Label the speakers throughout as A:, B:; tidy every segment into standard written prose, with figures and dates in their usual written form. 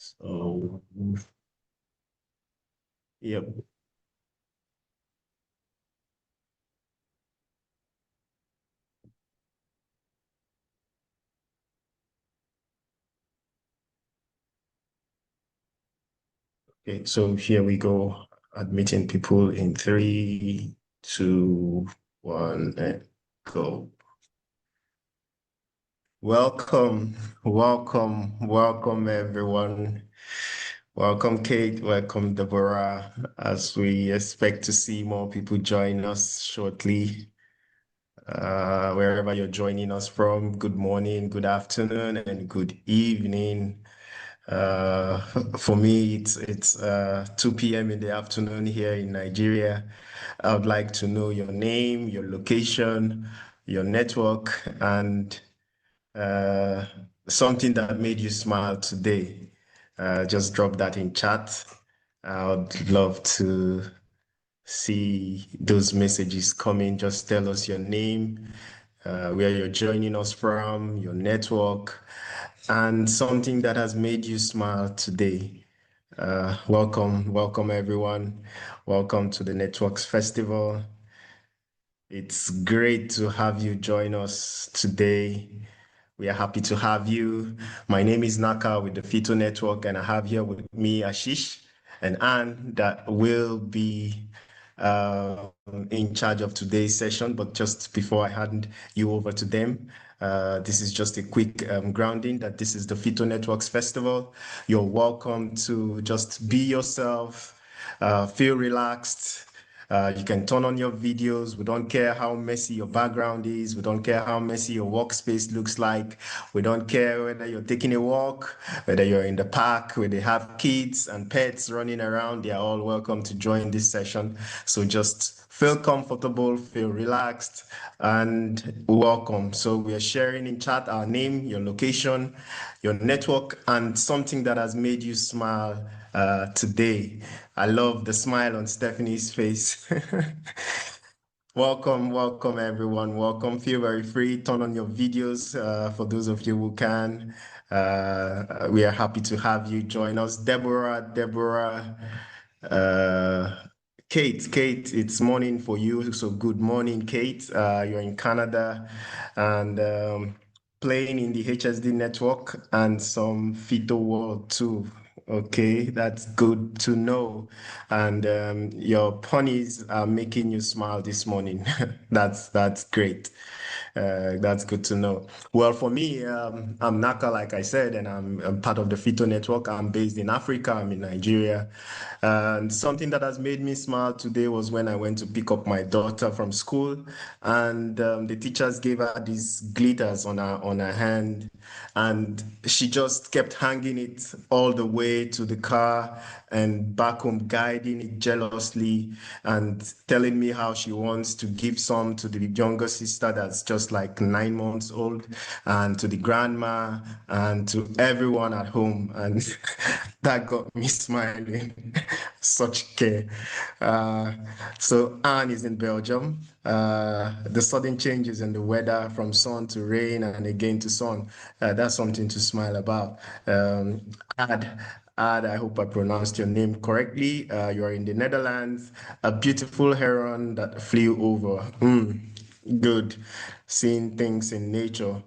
A: So, yep. Okay, so here we go. Admitting people in 3, 2, 1, and go. Welcome, welcome everyone. Welcome Kate, welcome Deborah, as we expect to see more people join us shortly. Wherever you're joining us from, good morning, good afternoon, and good evening. Uh, for me, it's 2 p.m. in the afternoon here in Nigeria. I would like to know your name, your location, your network, and uh, something that made you smile today. Just drop that in chat. I would love to see those messages coming. Just tell us your name, where you're joining us from, your network, and something that has made you smile today. Welcome everyone. Welcome to the Networks Festival. It's great to have you join us today. We are happy to have you. My name is Naka with the Fito Network, and I have here with me Ashish and Anne that will be in charge of today's session. But just before I hand you over to them, this is just a quick grounding that this is the Fito Networks Festival. You're welcome to just be yourself, feel relaxed. You can turn on your videos. We don't care how messy your background is. We don't care how messy your workspace looks like. We don't care whether you're taking a walk, whether you're in the park, where they have kids and pets running around. They are all welcome to join this session. So just feel comfortable, feel relaxed, and welcome. So we are sharing in chat our name, your location, your network, and something that has made you smile today. I love the smile on Stephanie's face. Welcome everyone. Welcome. Feel very free. Turn on your videos for those of you who can. We are happy to have you join us. Deborah, uh, Kate, it's morning for you. So good morning, Kate. You're in Canada and playing in the HSD network and some Fito World too. Okay, that's good to know. And your ponies are making you smile this morning. That's great. That's good to know. Well, for me, I'm Naka, like I said, and I'm part of the Fito network. I'm based in Africa. I'm in Nigeria. And something that has made me smile today was when I went to pick up my daughter from school, and the teachers gave her these glitters on her hand, and she just kept hanging it all the way to the car and back home, guiding it jealously and telling me how she wants to give some to the younger sister that's just like 9 months old, and to the grandma and to everyone at home. And that got me smiling. Such care. Uh, so Anne is in Belgium. The sudden changes in the weather from sun to rain and again to sun, that's something to smile about. Ad, I hope I pronounced your name correctly. You are in the Netherlands. A beautiful heron that flew over. Good. Seeing things in nature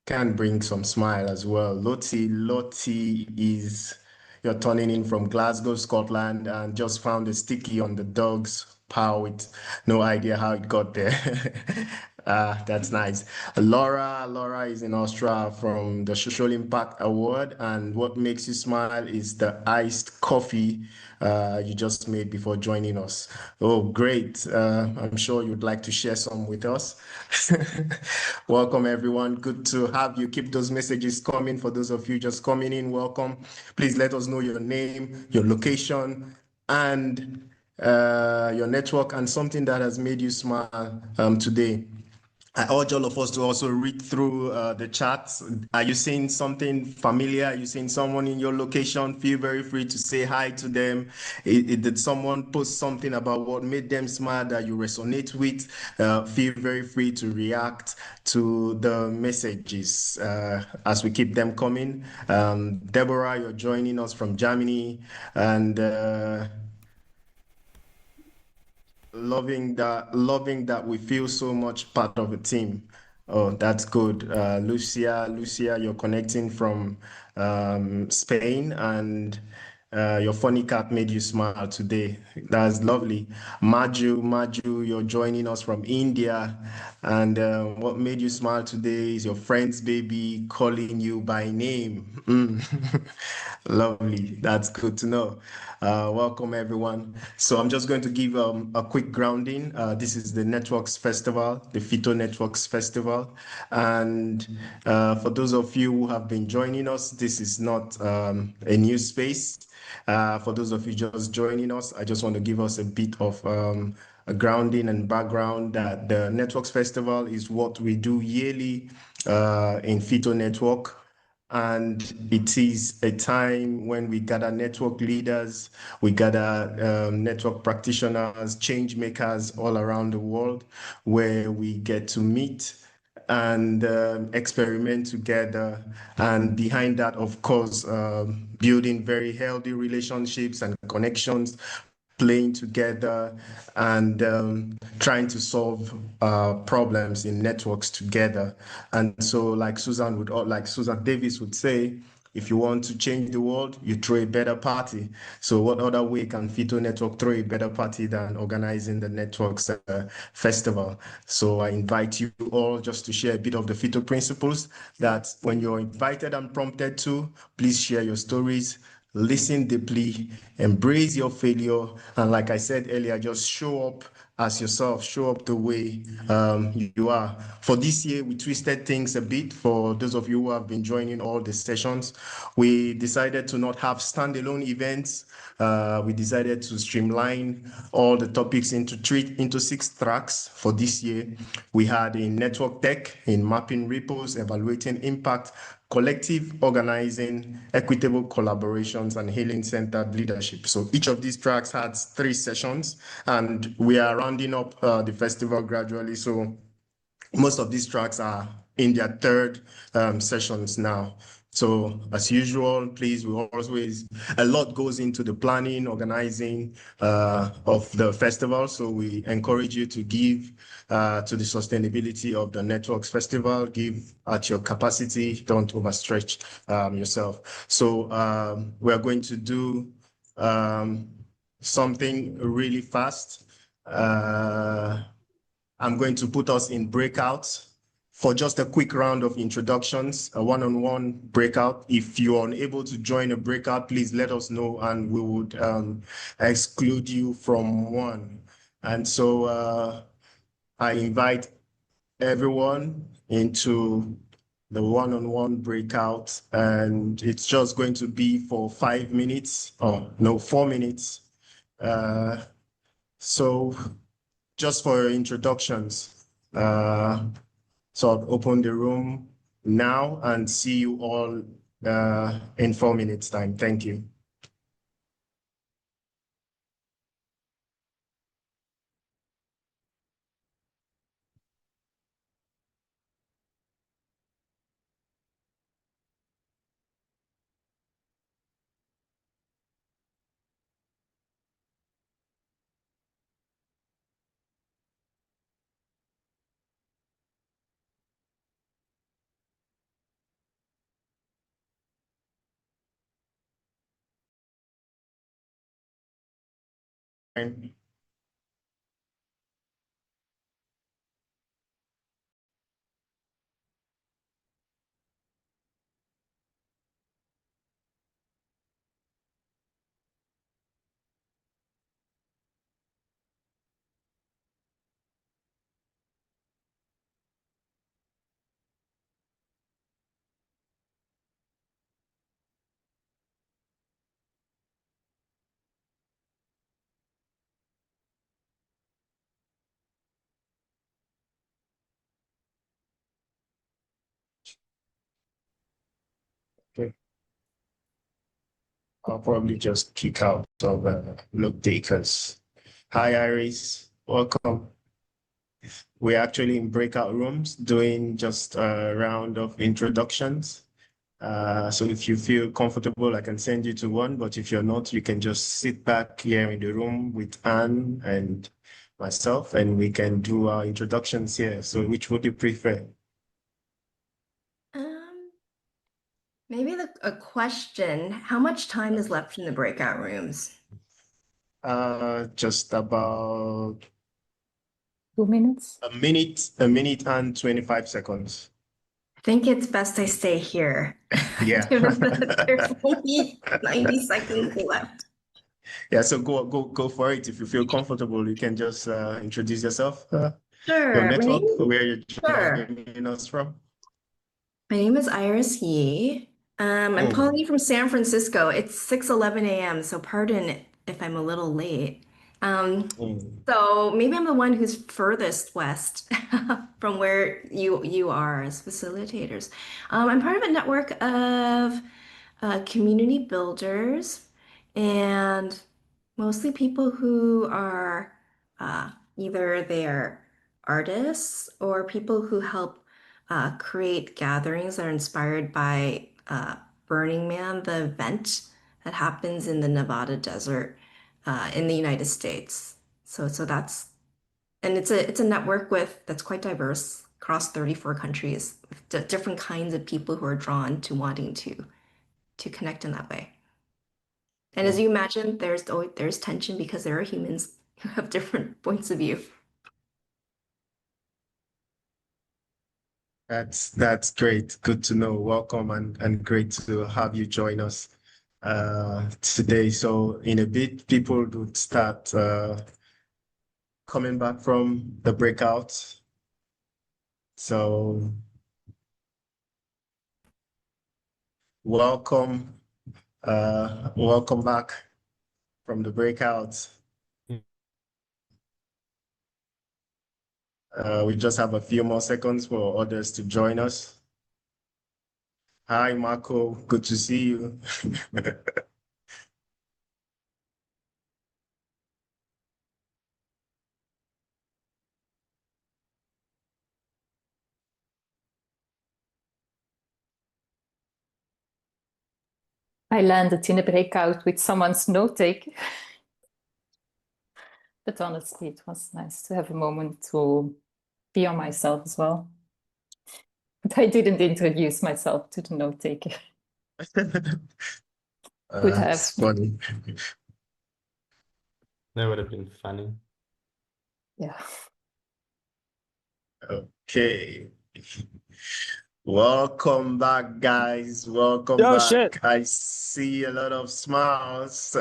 A: can bring some smile as well. Lottie is, you're turning in from Glasgow, Scotland, and just found a sticky on the dog's paw with no idea how it got there. That's nice. Laura is in Australia from the Social Impact Award, and what makes you smile is the iced coffee you just made before joining us. Oh, great. I'm sure you'd like to share some with us. Welcome, everyone. Good to have you. Keep those messages coming. For those of you just coming in, welcome. Please let us know your name, your location, and your network, and something that has made you smile today. I urge all of us to also read through the chats. Are you seeing something familiar? Are you seeing someone in your location? Feel very free to say hi to them. Did someone post something about what made them smile that you resonate with? Feel very free to react to the messages as we keep them coming. Deborah, you're joining us from Germany, and loving that we feel so much part of a team. Oh, that's good. Lucia, you're connecting from Spain, and your funny cat made you smile today. That's lovely. Maju, you're joining us from India, and what made you smile today is your friend's baby calling you by name. Mm. Lovely. That's good to know. Welcome, everyone. So I'm just going to give a quick grounding. This is the Networks Festival, the Fito Networks Festival. And for those of you who have been joining us, this is not a new space. For those of you just joining us, I just want to give us a bit of a grounding and background that the Networks Festival is what we do yearly in Fito Network. And it is a time when we gather network leaders, we gather network practitioners, change makers all around the world, where we get to meet and experiment together. And behind that, of course, building very healthy relationships and connections, playing together, and trying to solve problems in networks together. And so, like Susan Davis would say, if you want to change the world, you throw a better party. So, what other way can Fito Network throw a better party than organizing the Networks Festival? So, I invite you all just to share a bit of the Fito principles that when you're invited and prompted to, please share your stories, listen deeply, embrace your failure, and like I said earlier, just show up as yourself, show up the way you are. For this year, we twisted things a bit. For those of you who have been joining all the sessions, we decided to not have standalone events. We decided to streamline all the topics into 6 tracks for this year. We had in network tech, in mapping repos, evaluating impact, collective organizing, equitable collaborations, and healing-centered leadership. So each of these tracks had 3 sessions, and we are rounding up the festival gradually. So most of these tracks are in their third sessions now. So as usual, please, we always, a lot goes into the planning, organizing of the festival. So we encourage you to give to the sustainability of the Networks Festival, give at your capacity, don't overstretch yourself. So we're going to do something really fast. I'm going to put us in breakouts for just a quick round of introductions, a one-on-one breakout. If you're unable to join a breakout, please let us know and we would exclude you from one. And so I invite everyone into the one-on-one breakout, and it's just going to be for 5 minutes, oh no, 4 minutes. So just for introductions. So I'll open the room now and see you all in 4 minutes time. Thank you. I'll probably just kick out of look takers. Hi, Iris. Welcome. We're actually in breakout rooms doing just a round of introductions. So if you feel comfortable, I can send you to one, but if you're not, you can just sit back here in the room with Anne and myself, and we can do our introductions here. So which would you prefer?
B: Maybe a question. How much time is left in the breakout rooms?
A: Just about
C: 2 minutes.
A: a minute and 25 seconds.
B: I think it's best I stay here.
A: Yeah.
B: Given that there's only 90 seconds left.
A: Yeah, so go for it. If you feel comfortable, you can just introduce yourself, your
B: Sure.
A: network, where you're
B: Sure.
A: joining us from.
B: My name is Iris Yee. I'm calling you from San Francisco. It's 6:11 a.m., so pardon if I'm a little late. Um,
A: Mm.
B: so maybe I'm the one who's furthest west from where you are as facilitators. I'm part of a network of community builders and mostly people who are either they're artists or people who help create gatherings that are inspired by Burning Man, the event that happens in the Nevada desert in the United States. So that's and it's a network with that's quite diverse across 34 countries, with different kinds of people who are drawn to wanting to connect in that way. And as you imagine, there's tension because there are humans who have different points of view.
A: That's great. Good to know. Welcome and great to have you join us today. So in a bit, people would start coming back from the breakout. So welcome, welcome back from the breakout. We just have a few more seconds for others to join us. Hi, Marco. Good to see you.
C: I landed in a breakout with someone's note take. But honestly, it was nice to have a moment to be on myself as well. But I didn't introduce myself to the note taker. Could have.
A: That's funny.
D: That would have been funny.
C: Yeah.
A: Okay. Welcome back, guys. Welcome
E: Yo,
A: back.
E: shit.
A: I see a lot of smiles.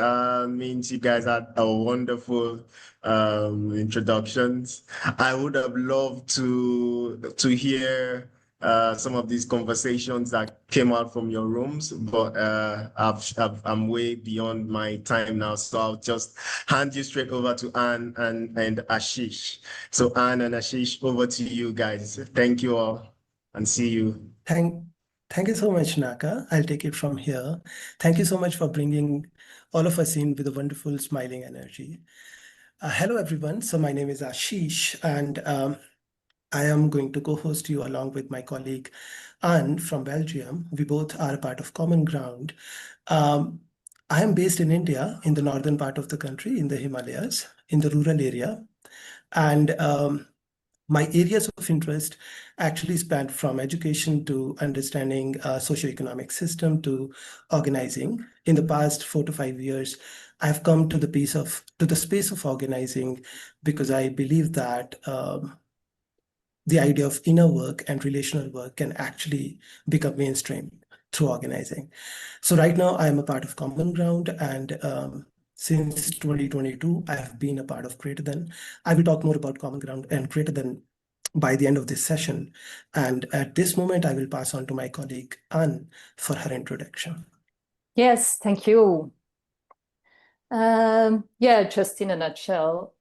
A: Means you guys had a wonderful introductions. I would have loved to hear some of these conversations that came out from your rooms, but I'm way beyond my time now, so I'll just hand you straight over to Anne and Ashish. So Anne and Ashish, over to you guys. Thank you all. And see you.
F: Thank you so much, Naka. I'll take it from here. Thank you so much for bringing all of us in with a wonderful smiling energy. Hello, everyone. So my name is Ashish, and I am going to co-host you along with my colleague Anne from Belgium. We both are a part of Common Ground. I am based in India, in the northern part of the country, in the Himalayas, in the rural area. And my areas of interest actually span from education to understanding socioeconomic system to organizing. In the past 4 to 5 years, I've come to the space of organizing because I believe that the idea of inner work and relational work can actually become mainstream through organizing. So right now I'm a part of Common Ground, and since 2022, I have been a part of Greater Than. I will talk more about Common Ground and Greater Than by the end of this session. And at this moment, I will pass on to my colleague, Anne, for her introduction.
C: Yes, thank you. Yeah, just in a nutshell,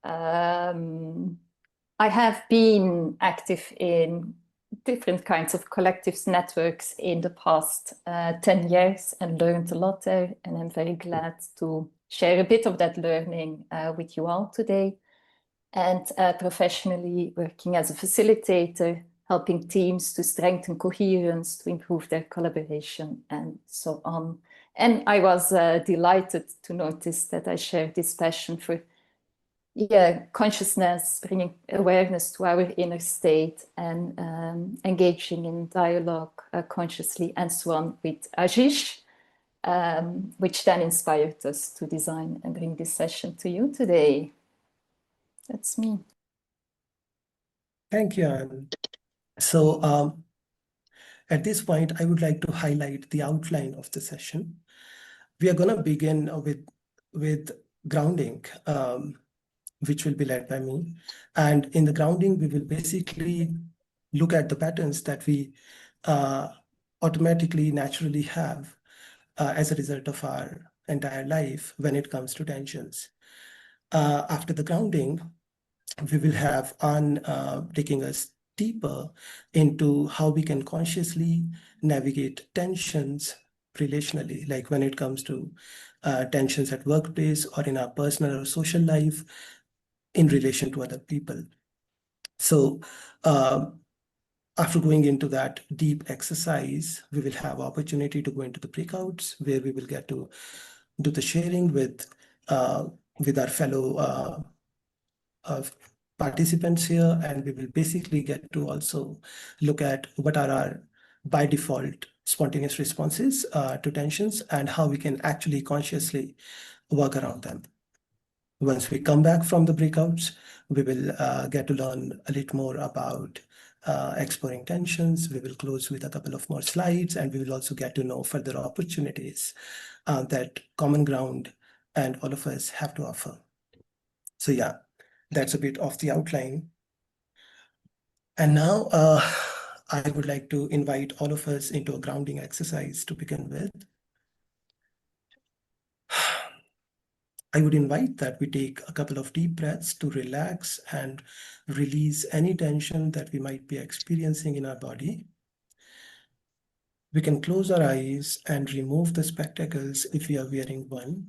C: I have been active in different kinds of collectives networks in the past 10 years and learned a lot there. And I'm very glad to share a bit of that learning with you all today. And professionally working as a facilitator, helping teams to strengthen coherence, to improve their collaboration, and so on. And I was delighted to notice that I share this passion for consciousness, bringing awareness to our inner state, and engaging in dialogue consciously, and so on, with Ashish, which then inspired us to design and bring this session to you today. That's me.
F: Thank you, Anne. So at this point, I would like to highlight the outline of the session. We are going to begin with grounding, which will be led by me. And in the grounding, we will basically look at the patterns that we automatically, naturally have as a result of our entire life when it comes to tensions. After the grounding, we will have Anne taking us deeper into how we can consciously navigate tensions relationally, like when it comes to tensions at workplace or in our personal or social life in relation to other people. So after going into that deep exercise, we will have opportunity to go into the breakouts where we will get to do the sharing with our fellow participants here, and we will basically get to also look at what are our by default spontaneous responses to tensions and how we can actually consciously work around them. Once we come back from the breakouts, we will get to learn a little more about exploring tensions. We will close with a couple of more slides, and we will also get to know further opportunities that Common Ground and all of us have to offer. So yeah, that's a bit of the outline. And now I would like to invite all of us into a grounding exercise to begin with. I would invite that we take a couple of deep breaths to relax and release any tension that we might be experiencing in our body. We can close our eyes and remove the spectacles if we are wearing one.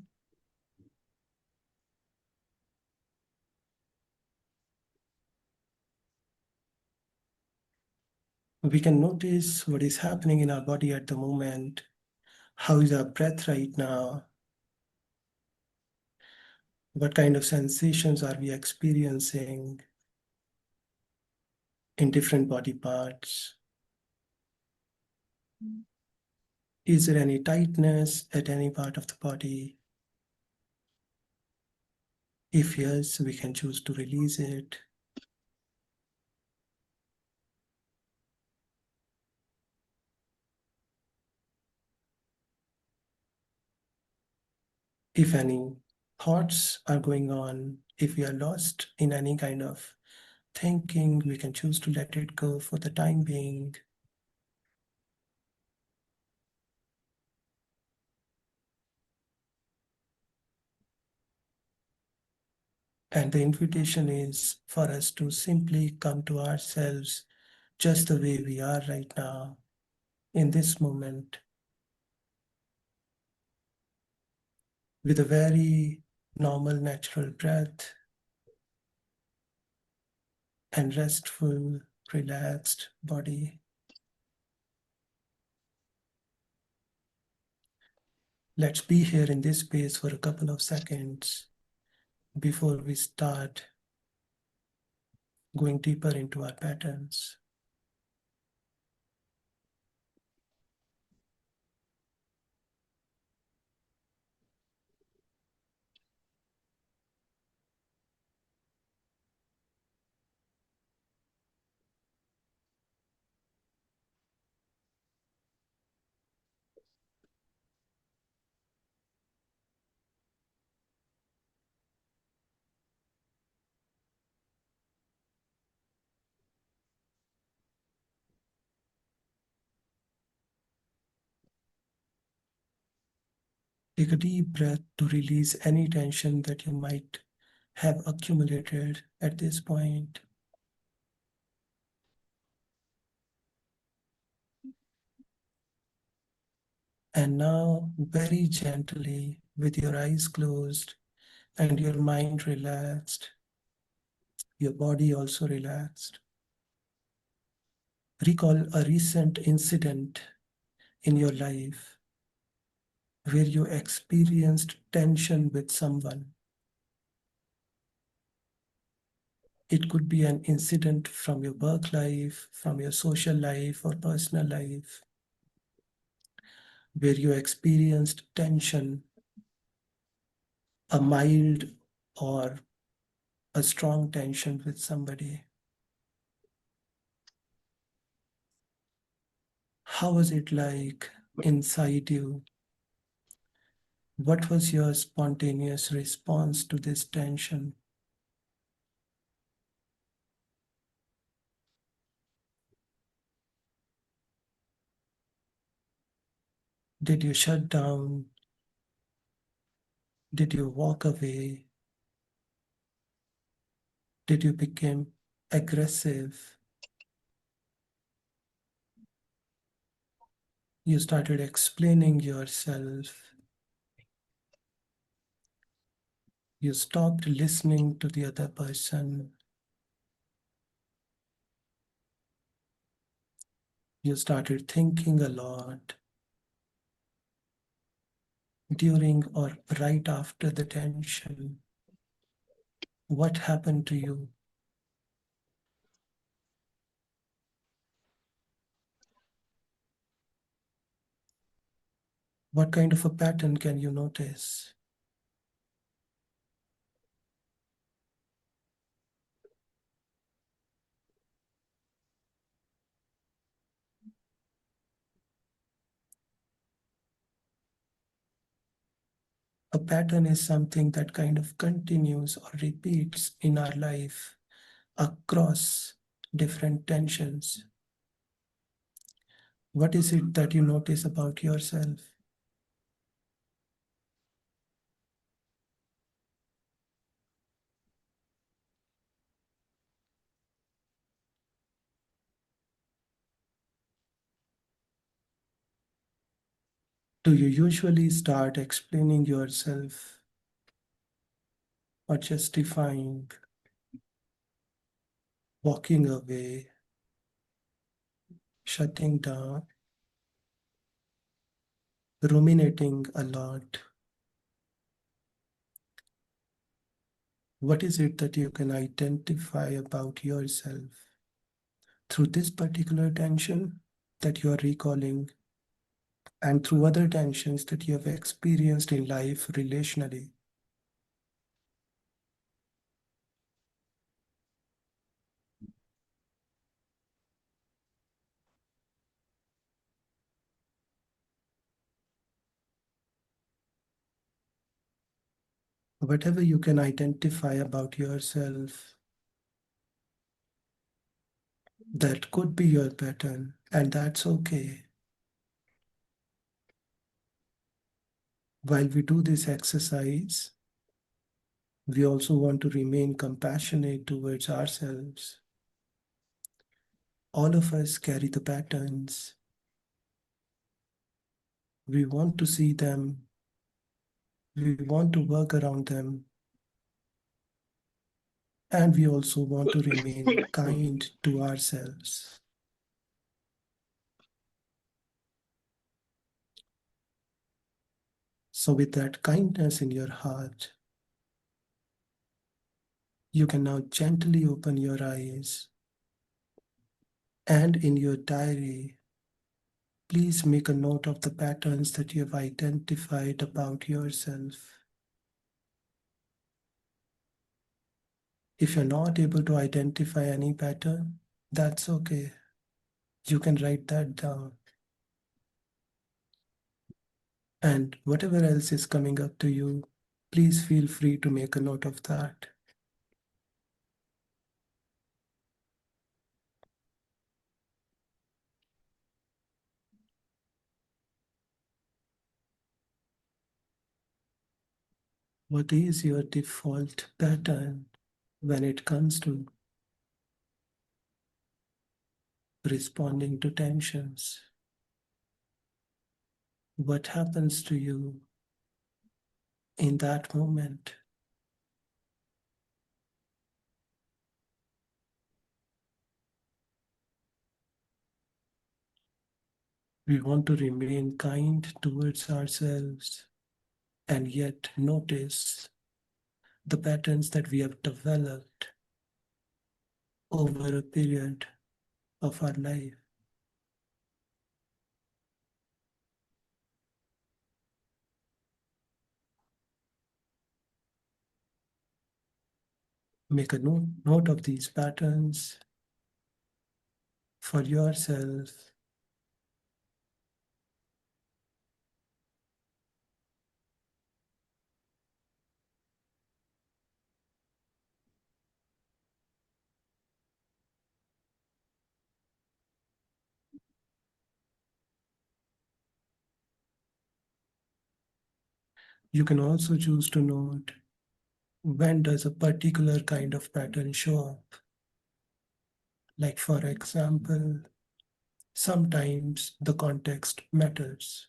F: We can notice what is happening in our body at the moment. How is our breath right now? What kind of sensations are we experiencing in different body parts? Is there any tightness at any part of the body? If yes, we can choose to release it. If any thoughts are going on, if we are lost in any kind of thinking, we can choose to let it go for the time being. And the invitation is for us to simply come to ourselves just the way we are right now, in this moment, with a very normal, natural breath and restful, relaxed body. Let's be here in this space for a couple of seconds before we start going deeper into our patterns. Take a deep breath to release any tension that you might have accumulated at this point. And now, very gently, with your eyes closed and your mind relaxed, your body also relaxed, recall a recent incident in your life where you experienced tension with someone. It could be an incident from your work life, from your social life or personal life, where you experienced tension, a mild or a strong tension with somebody. How was it like inside you? What was your spontaneous response to this tension? Did you shut down? Did you walk away? Did you become aggressive? You started explaining yourself. You stopped listening to the other person. You started thinking a lot during or right after the tension. What happened to you? What kind of a pattern can you notice? A pattern is something that kind of continues or repeats in our life across different tensions. What is it that you notice about yourself? Do you usually start explaining yourself or justifying, walking away, shutting down, ruminating a lot? What is it that you can identify about yourself through this particular tension that you are recalling and through other tensions that you have experienced in life relationally? Whatever you can identify about yourself, that could be your pattern, and that's okay. While we do this exercise, we also want to remain compassionate towards ourselves. All of us carry the patterns. We want to see them. We want to work around them. And we also want to remain kind to ourselves. So with that kindness in your heart, you can now gently open your eyes, and in your diary, please make a note of the patterns that you have identified about yourself. If you're not able to identify any pattern, that's okay. You can write that down. And whatever else is coming up to you, please feel free to make a note of that. What is your default pattern when it comes to responding to tensions? what happens to you in that moment. We want to remain kind towards ourselves and yet notice the patterns that we have developed over a period of our life. Make a note of these patterns for yourself. You can also choose to note when does a particular kind of pattern show up. Like for example, sometimes the context matters.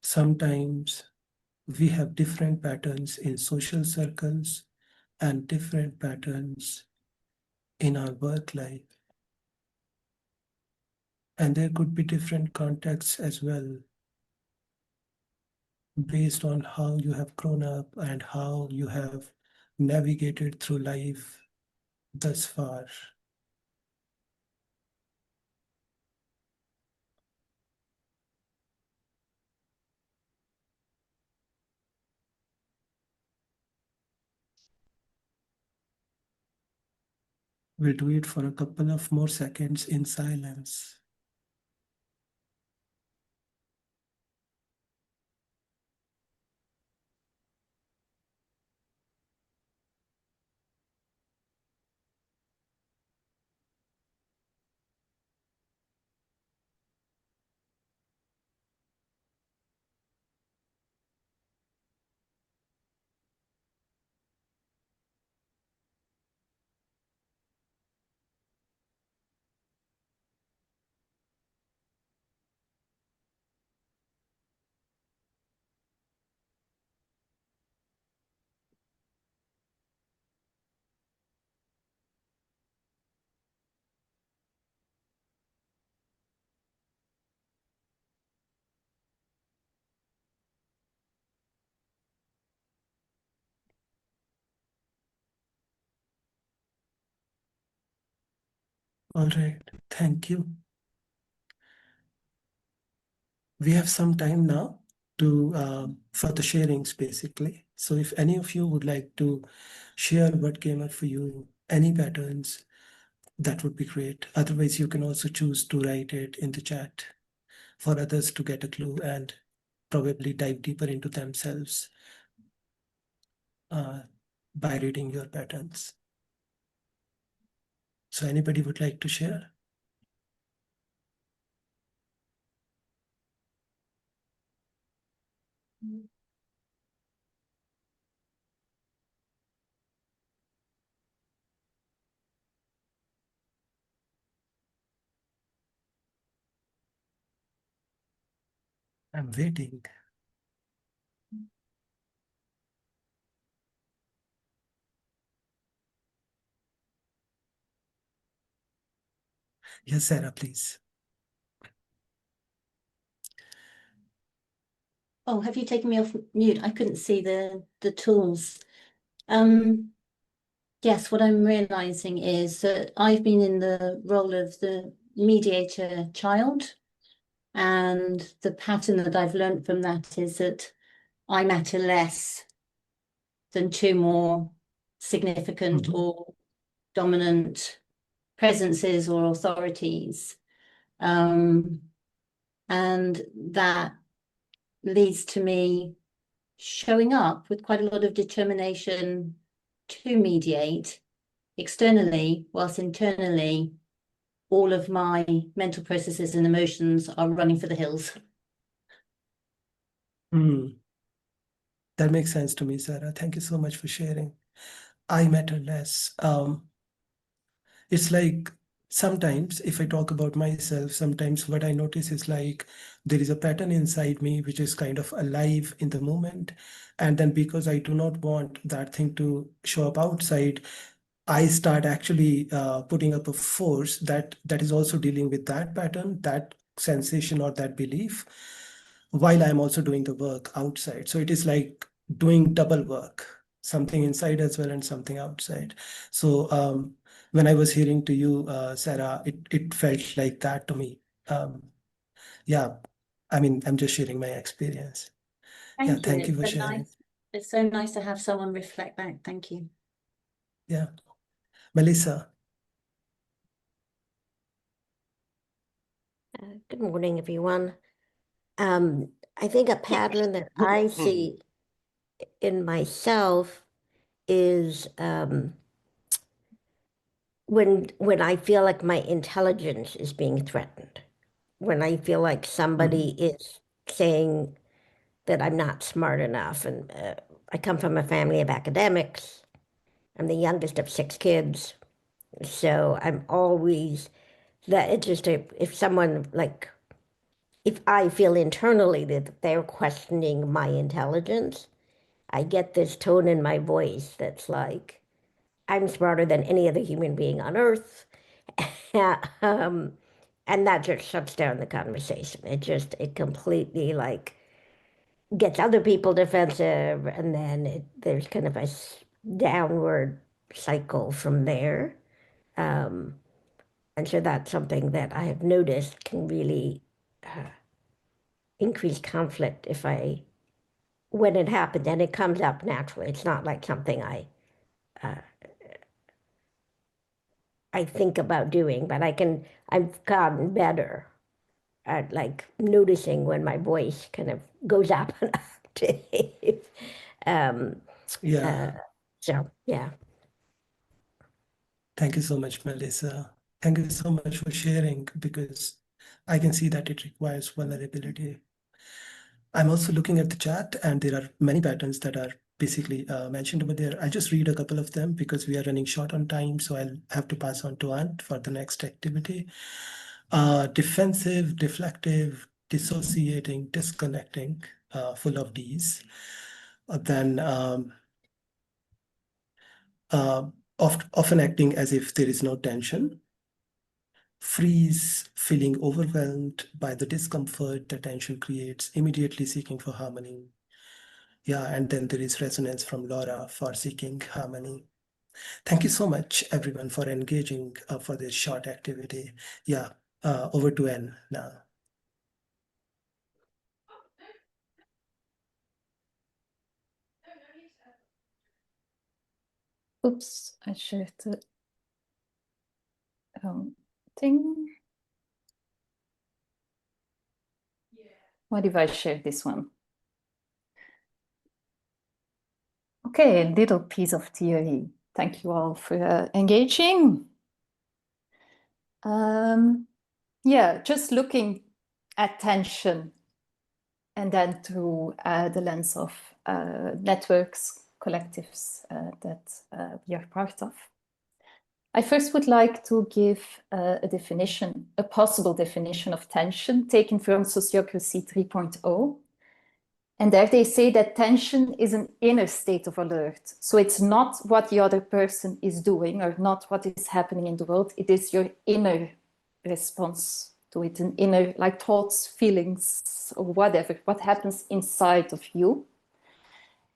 F: Sometimes we have different patterns in social circles and different patterns in our work life. And there could be different contexts as well, based on how you have grown up and how you have navigated through life thus far. We'll do it for a couple of more seconds in silence. All right, thank you. We have some time now to for the sharings, basically. So if any of you would like to share what came up for you, any patterns, that would be great. Otherwise, you can also choose to write it in the chat for others to get a clue and probably dive deeper into themselves by reading your patterns. So anybody would like to share? I'm waiting. Yes, Sarah, please.
D: Oh, have you taken me off mute? I couldn't see the tools. Yes, what I'm realizing is that I've been in the role of the mediator child, and the pattern that I've learned from that is that I matter less than two more significant or dominant presences or authorities. And that leads to me showing up with quite a lot of determination to mediate externally, whilst internally, all of my mental processes and emotions are running for the hills.
F: That makes sense to me, Sarah. Thank you so much for sharing. I matter less. It's like sometimes if I talk about myself, sometimes what I notice is like there is a pattern inside me which is kind of alive in the moment. And then because I do not want that thing to show up outside, I start actually putting up a force that is also dealing with that pattern, that sensation or that belief, while I'm also doing the work outside. So it is like doing double work, something inside as well and something outside. So when I was hearing to you, Sarah, it felt like that to me. Yeah, I mean, I'm just sharing my experience. Yeah,
D: Thank you.
F: thank you
D: It's
F: for
D: so
F: sharing.
D: nice. It's so nice to have someone reflect back. Thank you.
F: Yeah, Melissa.
E: Good morning, everyone. I think a pattern that I see in myself is when I feel like my intelligence is being threatened, when I feel like somebody is saying that I'm not smart enough. And I come from a family of academics. I'm the youngest of 6 kids. So I'm always that it's just if someone like if I feel internally that they're questioning my intelligence, I get this tone in my voice that's like, I'm smarter than any other human being on earth. um, and that just shuts down the conversation. It completely like gets other people defensive. And then there's kind of a downward cycle from there. Um, and so that's something that I have noticed can really increase conflict if when it happens, and it comes up naturally. It's not like something I think about doing, but I've gotten better at like noticing when my voice kind of goes up an octave. um,
F: Yeah.
E: so yeah.
F: Thank you so much, Melissa. Thank you so much for sharing, because I can see that it requires vulnerability. I'm also looking at the chat, and there are many patterns that are basically mentioned over there. I'll just read a couple of them because we are running short on time, so I'll have to pass on to Ant for the next activity. Defensive, deflective, dissociating, disconnecting, full of these. Then often acting as if there is no tension. Freeze, feeling overwhelmed by the discomfort the tension creates, immediately seeking for harmony. Yeah, and then there is resonance from Laura for seeking harmony. Thank you so much, everyone, for engaging for this short activity. Yeah, over to Anne now.
C: Oops, I shared the thing. What if I share this one? Okay, a little piece of theory. Thank you all for engaging. Yeah, just looking at tension and then through the lens of networks, collectives that we are part of. I first would like to give a definition, a possible definition of tension taken from Sociocracy 3.0. And there they say that tension is an inner state of alert. So it's not what the other person is doing or not what is happening in the world. It is your inner response to it, an inner, like thoughts, feelings, or whatever, what happens inside of you.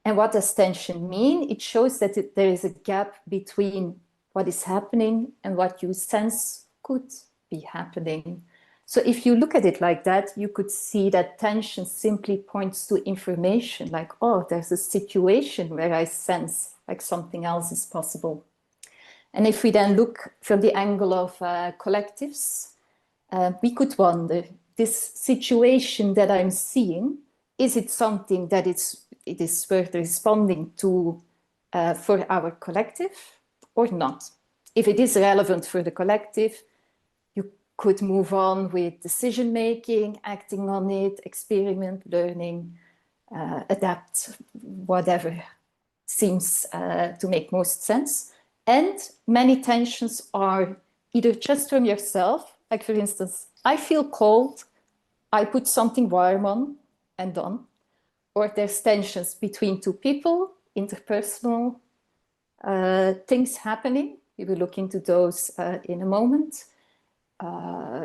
C: And what does tension mean? It shows that there is a gap between what is happening and what you sense could be happening. So if you look at it like that, you could see that tension simply points to information, like, oh, there's a situation where I sense like something else is possible. And if we then look from the angle of collectives, we could wonder, this situation that I'm seeing, is it something that it is worth responding to for our collective or not? If it is relevant for the collective, you could move on with decision making, acting on it, experiment, learning, adapt, whatever seems to make most sense. And many tensions are either just from yourself, like for instance, I feel cold, I put something warm on and done. Or there's tensions between two people, interpersonal things happening. We will look into those in a moment.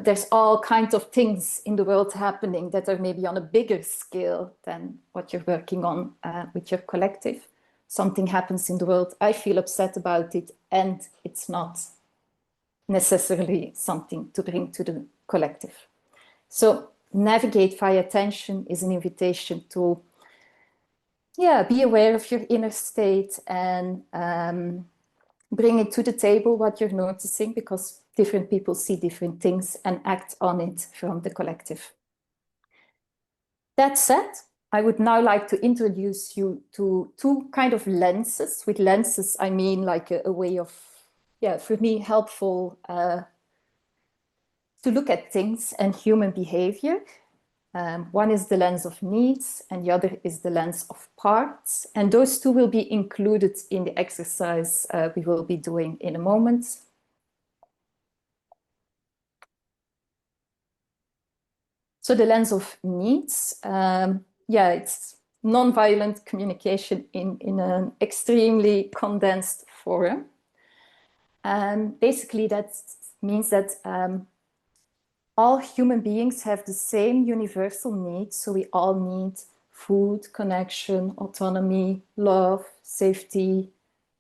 C: There's all kinds of things in the world happening that are maybe on a bigger scale than what you're working on with your collective. Something happens in the world, I feel upset about it, and it's not necessarily something to bring to the collective. So navigate via tension is an invitation to be aware of your inner state and bring it to the table what you're noticing, because different people see different things and act on it from the collective. That said, I would now like to introduce you to two kind of lenses. With lenses, I mean like a way of, for me, helpful to look at things and human behavior. One is the lens of needs, and the other is the lens of parts. And those two will be included in the exercise we will be doing in a moment. So the lens of needs, it's non-violent communication in an extremely condensed forum. Basically, that means that all human beings have the same universal needs. So we all need food, connection, autonomy, love, safety,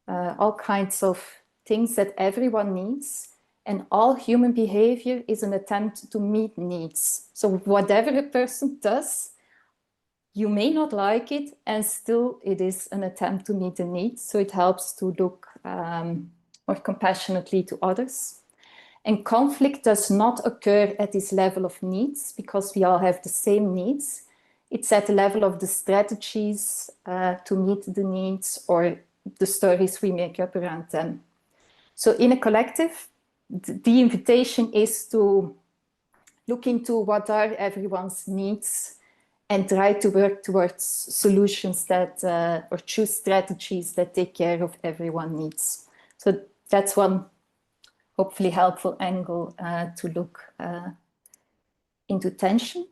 C: all kinds of things that everyone needs. And all human behavior is an attempt to meet needs. So whatever a person does, you may not like it, and still it is an attempt to meet the needs. So it helps to look more compassionately to others. And conflict does not occur at this level of needs, because we all have the same needs. It's at the level of the strategies to meet the needs or the stories we make up around them. So in a collective, the invitation is to look into what are everyone's needs and try to work towards solutions that, or choose strategies that take care of everyone's needs. So that's one hopefully helpful angle to look into tension.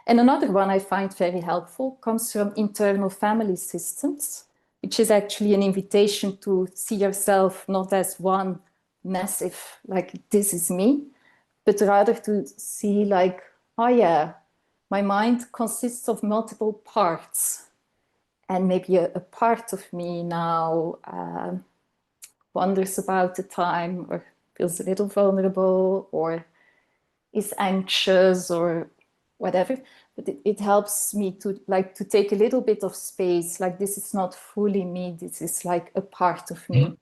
C: And another one I find very helpful comes from internal family systems, which is actually an invitation to see yourself not as one massive, like this is me, but rather to see like, oh yeah, my mind consists of multiple parts. And maybe a part of me now wonders about the time, or feels a little vulnerable, or is anxious, or whatever. But it helps me to take a little bit of space, like this is not fully me, this is like a part of me.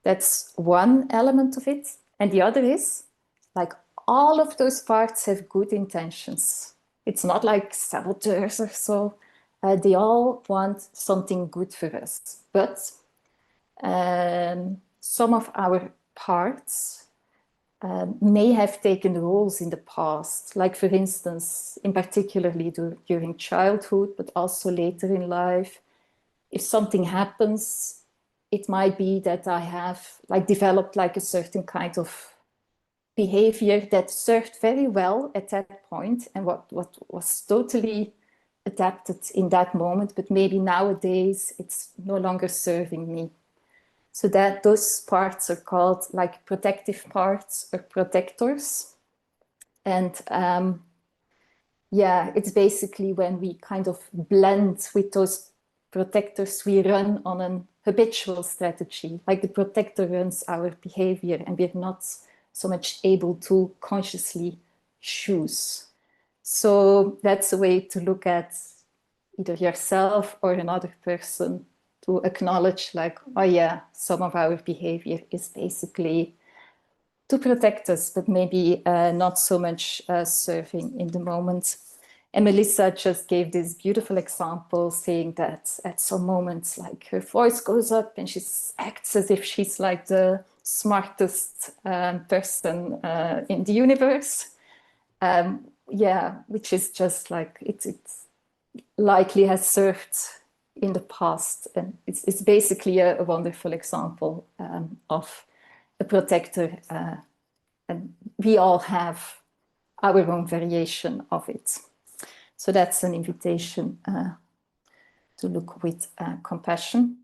C: That's one element of it. And the other is, like, all of those parts have good intentions. It's not like saboteurs or so. They all want something good for us. But some of our parts may have taken roles in the past, like for instance, in particularly during childhood, but also later in life. If something happens, it might be that I have developed a certain kind of behavior that served very well at that point, and what was totally adapted in that moment, but maybe nowadays it's no longer serving me. So that those parts are called protective parts or protectors. And it's basically when we kind of blend with those protectors, we run on an habitual strategy, like the protector runs our behavior, and we're not so much able to consciously choose. So that's a way to look at either yourself or another person, to acknowledge oh yeah, some of our behavior is basically to protect us, but maybe not so much serving in the moment. And Melissa just gave this beautiful example, saying that at some moments, her voice goes up and she acts as if she's the smartest person in the universe. Which is just it's likely has served in the past. And it's basically a wonderful example of a protector and we all have our own variation of it. So that's an invitation to look with compassion.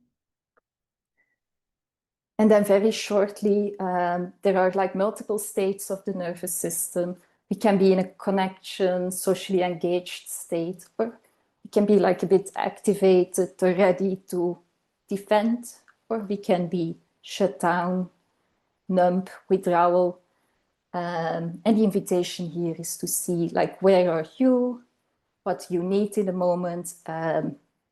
C: And then very shortly, there are like multiple states of the nervous system. We can be in a connection, socially engaged state, or we can be like a bit activated or ready to defend, or we can be shut down, numb, withdrawal. And the invitation here is to see like, where are you, what you need in the moment.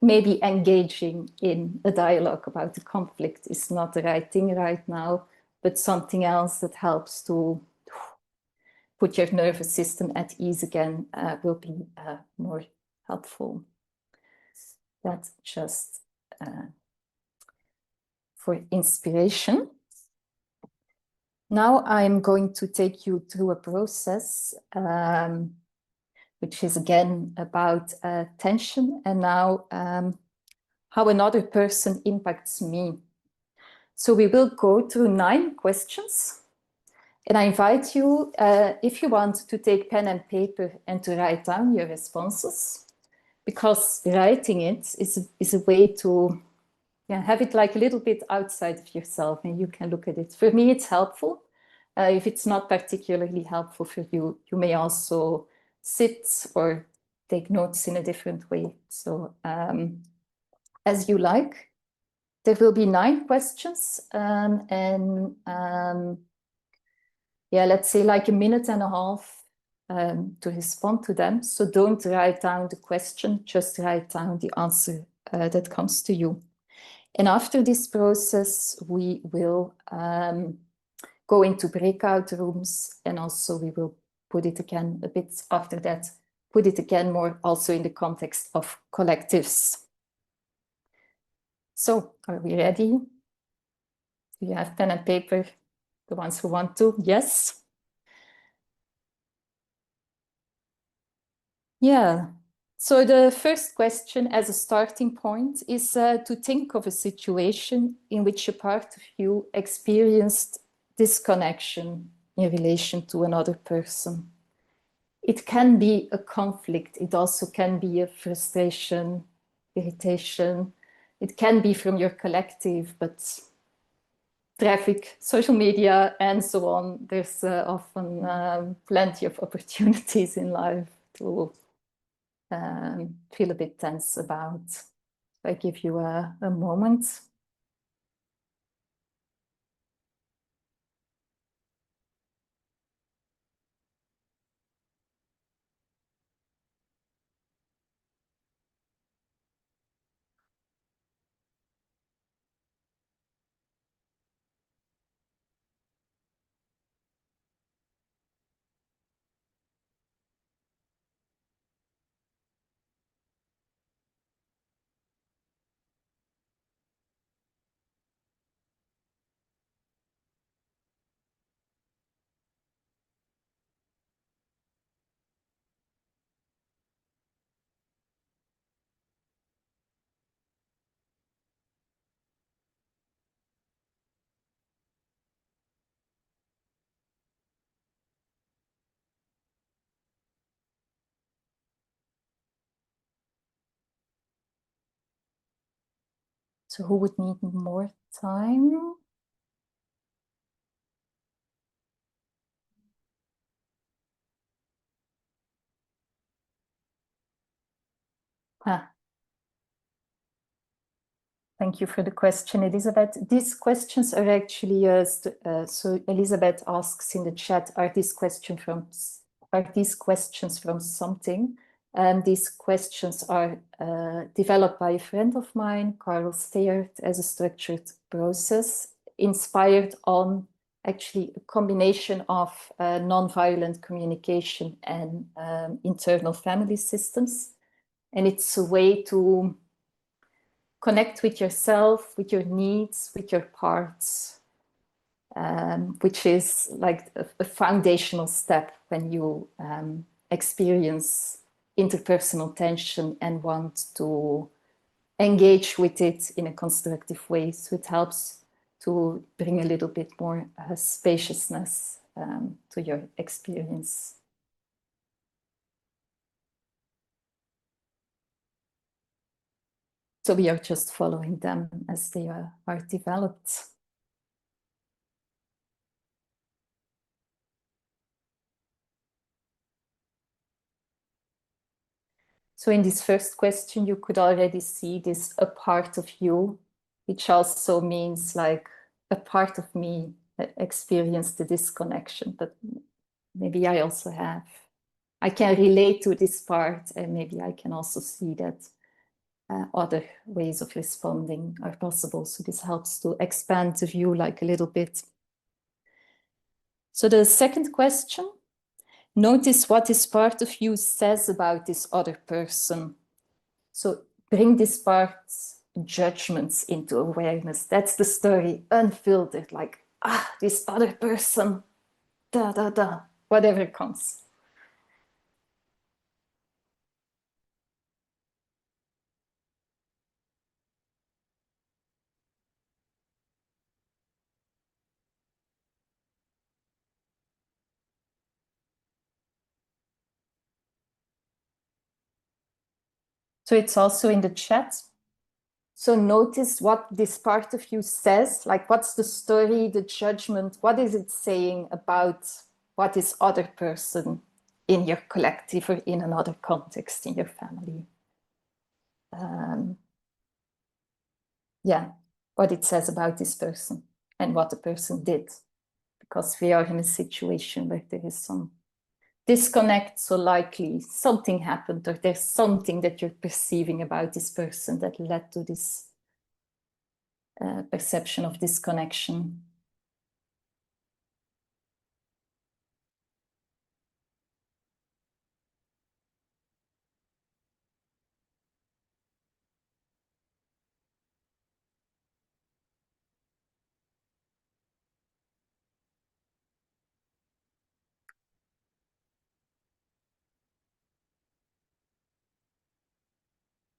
C: Maybe engaging in a dialogue about the conflict is not the right thing right now, but something else that helps to put your nervous system at ease again will be more helpful. That's just for inspiration. Now I'm going to take you through a process which is again about tension, and now how another person impacts me. So we will go through 9 questions, and I invite you, if you want, to take pen and paper and to write down your responses, because writing it is a way to have it like a little bit outside of yourself, and you can look at it. For me, it's helpful. If it's not particularly helpful for you, you may also sit or take notes in a different way. So as you like. There will be 9 questions, let's say like a minute and a half to respond to them. So don't write down the question, just write down the answer that comes to you. And after this process, we will go into breakout rooms, and also we will put it again a bit after that, put it again more also in the context of collectives. So, are we ready? Do you have pen and paper? The ones who want to? Yes? Yeah. So the first question as a starting point is to think of a situation in which a part of you experienced disconnection in relation to another person. It can be a conflict. It also can be a frustration, irritation. It can be from your collective, but traffic, social media, and so on. There's often plenty of opportunities in life to feel a bit tense about. I give you a moment. So who would need more time? Thank you for the question, Elizabeth. These questions are actually, so Elizabeth asks in the chat, are these questions from something? And these questions are developed by a friend of mine, Carl Steyert, as a structured process, inspired on actually a combination of nonviolent communication and internal family systems. And it's a way to connect with yourself, with your needs, with your parts, which is like a foundational step when you experience interpersonal tension and want to engage with it in a constructive way. So it helps to bring a little bit more spaciousness to your experience. So we are just following them as they are developed. So in this first question, you could already see this a part of you, which also means like a part of me that experienced the disconnection, but maybe I also have. I can relate to this part, and maybe I can also see that other ways of responding are possible. So this helps to expand the view like a little bit. So the second question, notice what this part of you says about this other person. So bring this part's judgments into awareness. That's the story, unfiltered, like, this other person, whatever comes. So it's also in the chat. So notice what this part of you says, like what's the story, the judgment, what is it saying about what this other person in your collective or in another context in your family. Yeah, what it says about this person and what the person did. Because we are in a situation where there is some disconnect, so likely something happened or there's something that you're perceiving about this person that led to this perception of disconnection.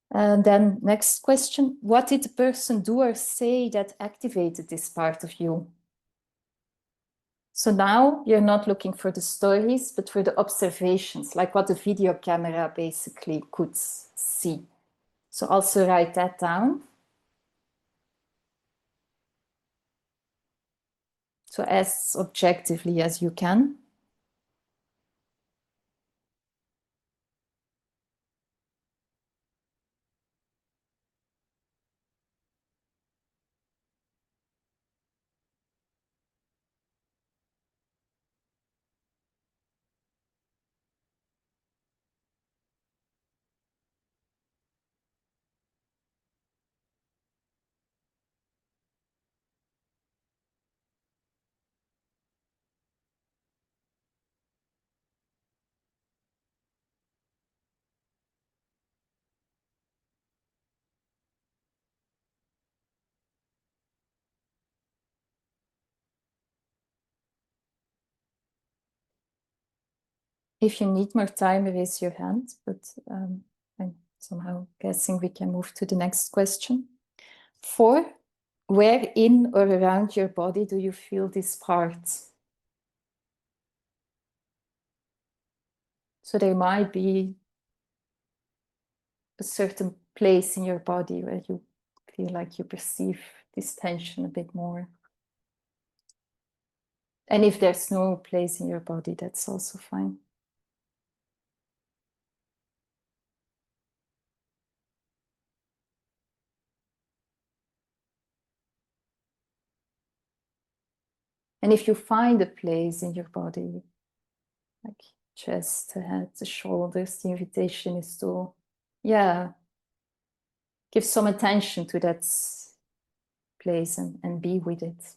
C: And then next question, what did the person do or say that activated this part of you? So now you're not looking for the stories, but for the observations, like what the video camera basically could see. So also write that down. So as objectively as you can. If you need more time, raise your hand, but I'm somehow guessing we can move to the next question. 4, where in or around your body do you feel this part? So there might be a certain place in your body where you feel like you perceive this tension a bit more. And if there's no place in your body, that's also fine. And if you find a place in your body, like chest, the head, the shoulders, the invitation is to, give some attention to that place and be with it.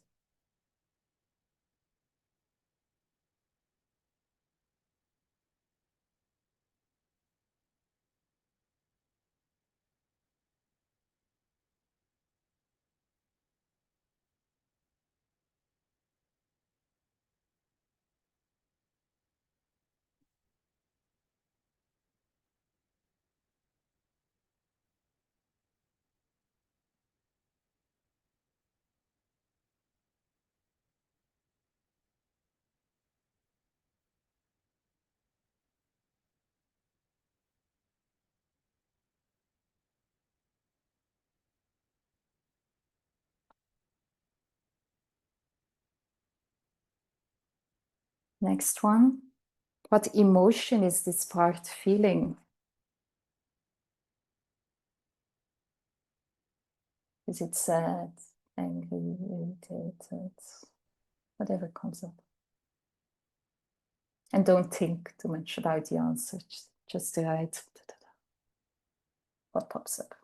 C: Next one. What emotion is this part feeling? Is it sad, angry, irritated, whatever comes up? And don't think too much about the answer, just write what pops up.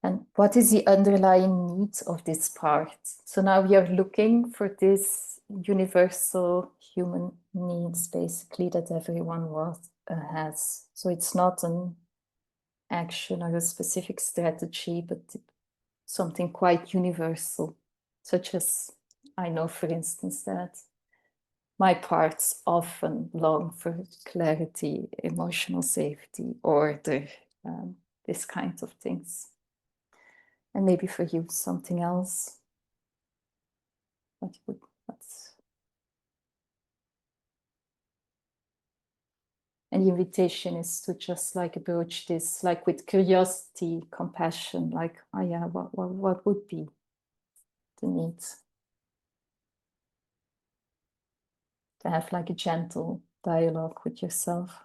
C: And what is the underlying need of this part? So now we are looking for this universal human needs, basically, that everyone has. So it's not an action or a specific strategy, but something quite universal, such as, I know, for instance, that my parts often long for clarity, emotional safety, order, this kind of things. And maybe for you, something else. And the invitation is to just like approach this, like with curiosity, compassion, like, oh yeah, what would be the need? To have like a gentle dialogue with yourself.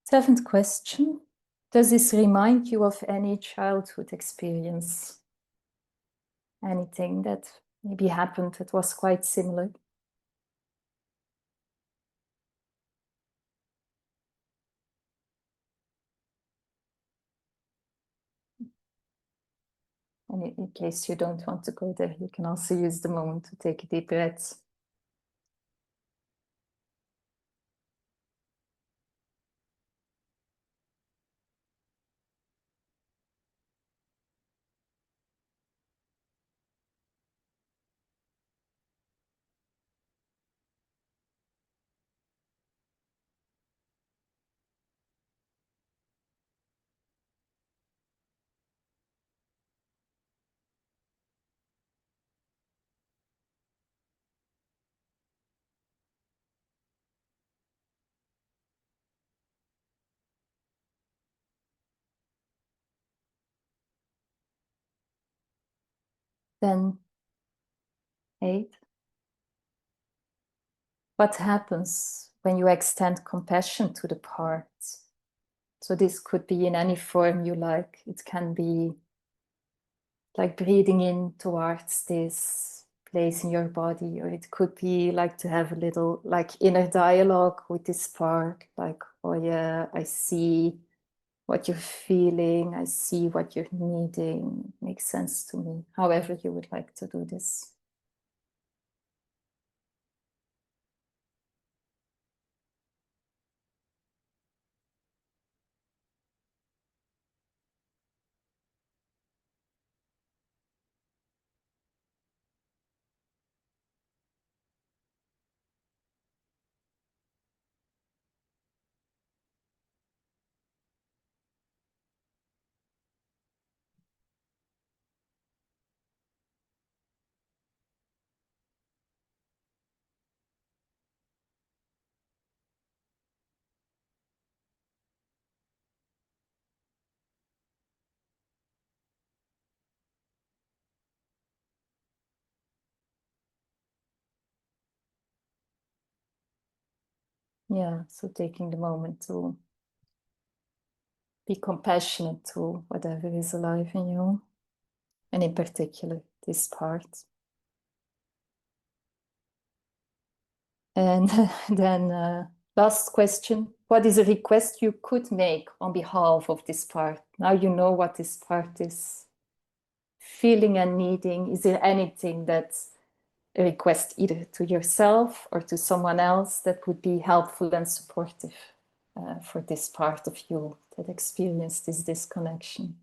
C: Seventh question. Does this remind you of any childhood experience? Anything that maybe happened that was quite similar? And in case you don't want to go there, you can also use the moment to take a deep breath. Then 8. What happens when you extend compassion to the parts? So this could be in any form you like. It can be like breathing in towards this place in your body, or it could be like to have a little like inner dialogue with this part, like, oh yeah, I see what you're feeling, I see what you're needing, makes sense to me, however you would like to do this. Yeah, so taking the moment to be compassionate to whatever is alive in you. and in particular this part. And then last question, what is a request you could make on behalf of this part? Now you know what this part is feeling and needing. Is there anything that's a request either to yourself or to someone else that would be helpful and supportive for this part of you that experienced this disconnection?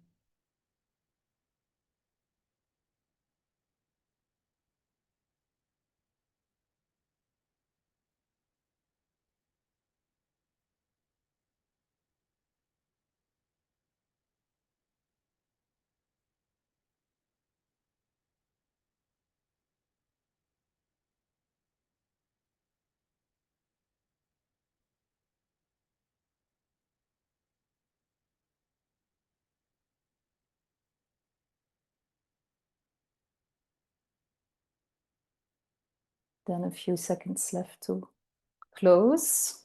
C: Then a few seconds left to close.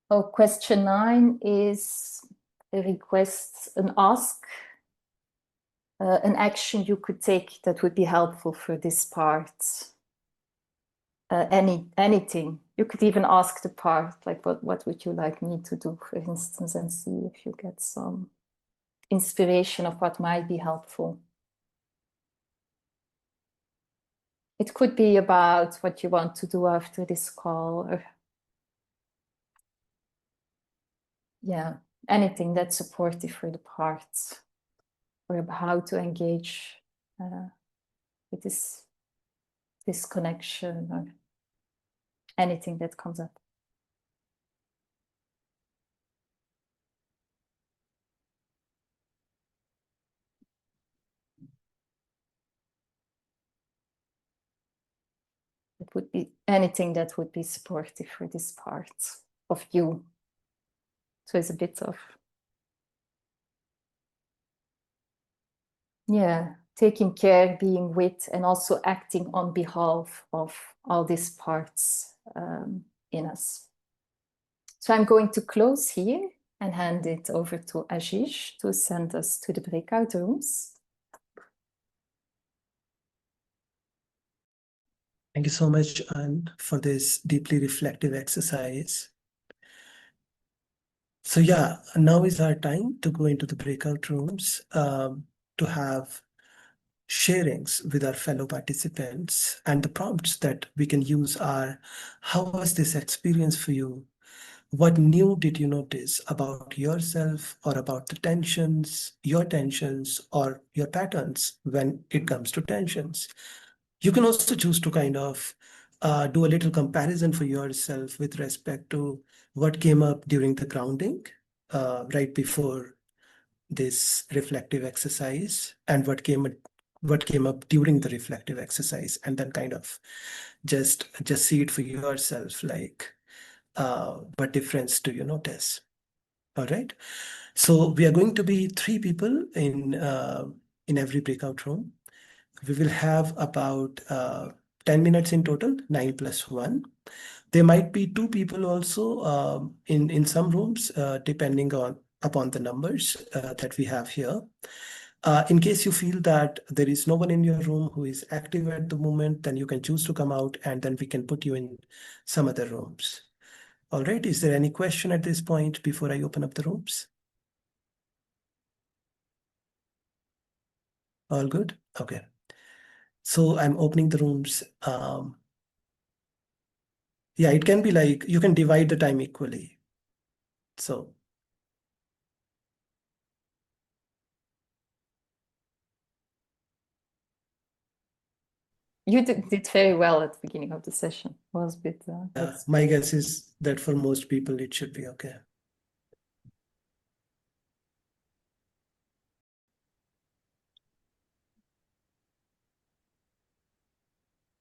C: Oh, question 9 is a request, an ask, an action you could take that would be helpful for this part. Anything. You could even ask the part, like what would you like me to do, for instance, and see if you get some inspiration of what might be helpful. It could be about what you want to do after this call, or yeah, anything that's supportive for the parts, or about how to engage with this connection, or anything that comes up. It would be anything that would be supportive for this part of you. So it's a bit of, yeah, taking care, being with, and also acting on behalf of all these parts in us. So I'm going to close here and hand it over to Ashish to send us to the breakout rooms.
F: Thank you so much, Anne, for this deeply reflective exercise. So yeah, now is our time to go into the breakout rooms to have sharings with our fellow participants, and the prompts that we can use are: how was this experience for you? What new did you notice about yourself or about the tensions, your tensions, or your patterns when it comes to tensions? You can also choose to kind of do a little comparison for yourself with respect to what came up during the grounding right before this reflective exercise, and what came up during the reflective exercise, and then kind of just see it for yourself, like what difference do you notice? All right. So we are going to be 3 people in every breakout room. We will have about 10 minutes in total, 9 plus 1. There might be 2 people also in some rooms, depending upon the numbers that we have here. In case you feel that there is no one in your room who is active at the moment, then you can choose to come out, and then we can put you in some other rooms. All right, is there any question at this point before I open up the rooms? All good? Okay. So I'm opening the rooms. Yeah, it can be like, you can divide the time equally. So
C: You did very well at the beginning of the session. It was a bit.
F: my guess is that for most people, it should be okay.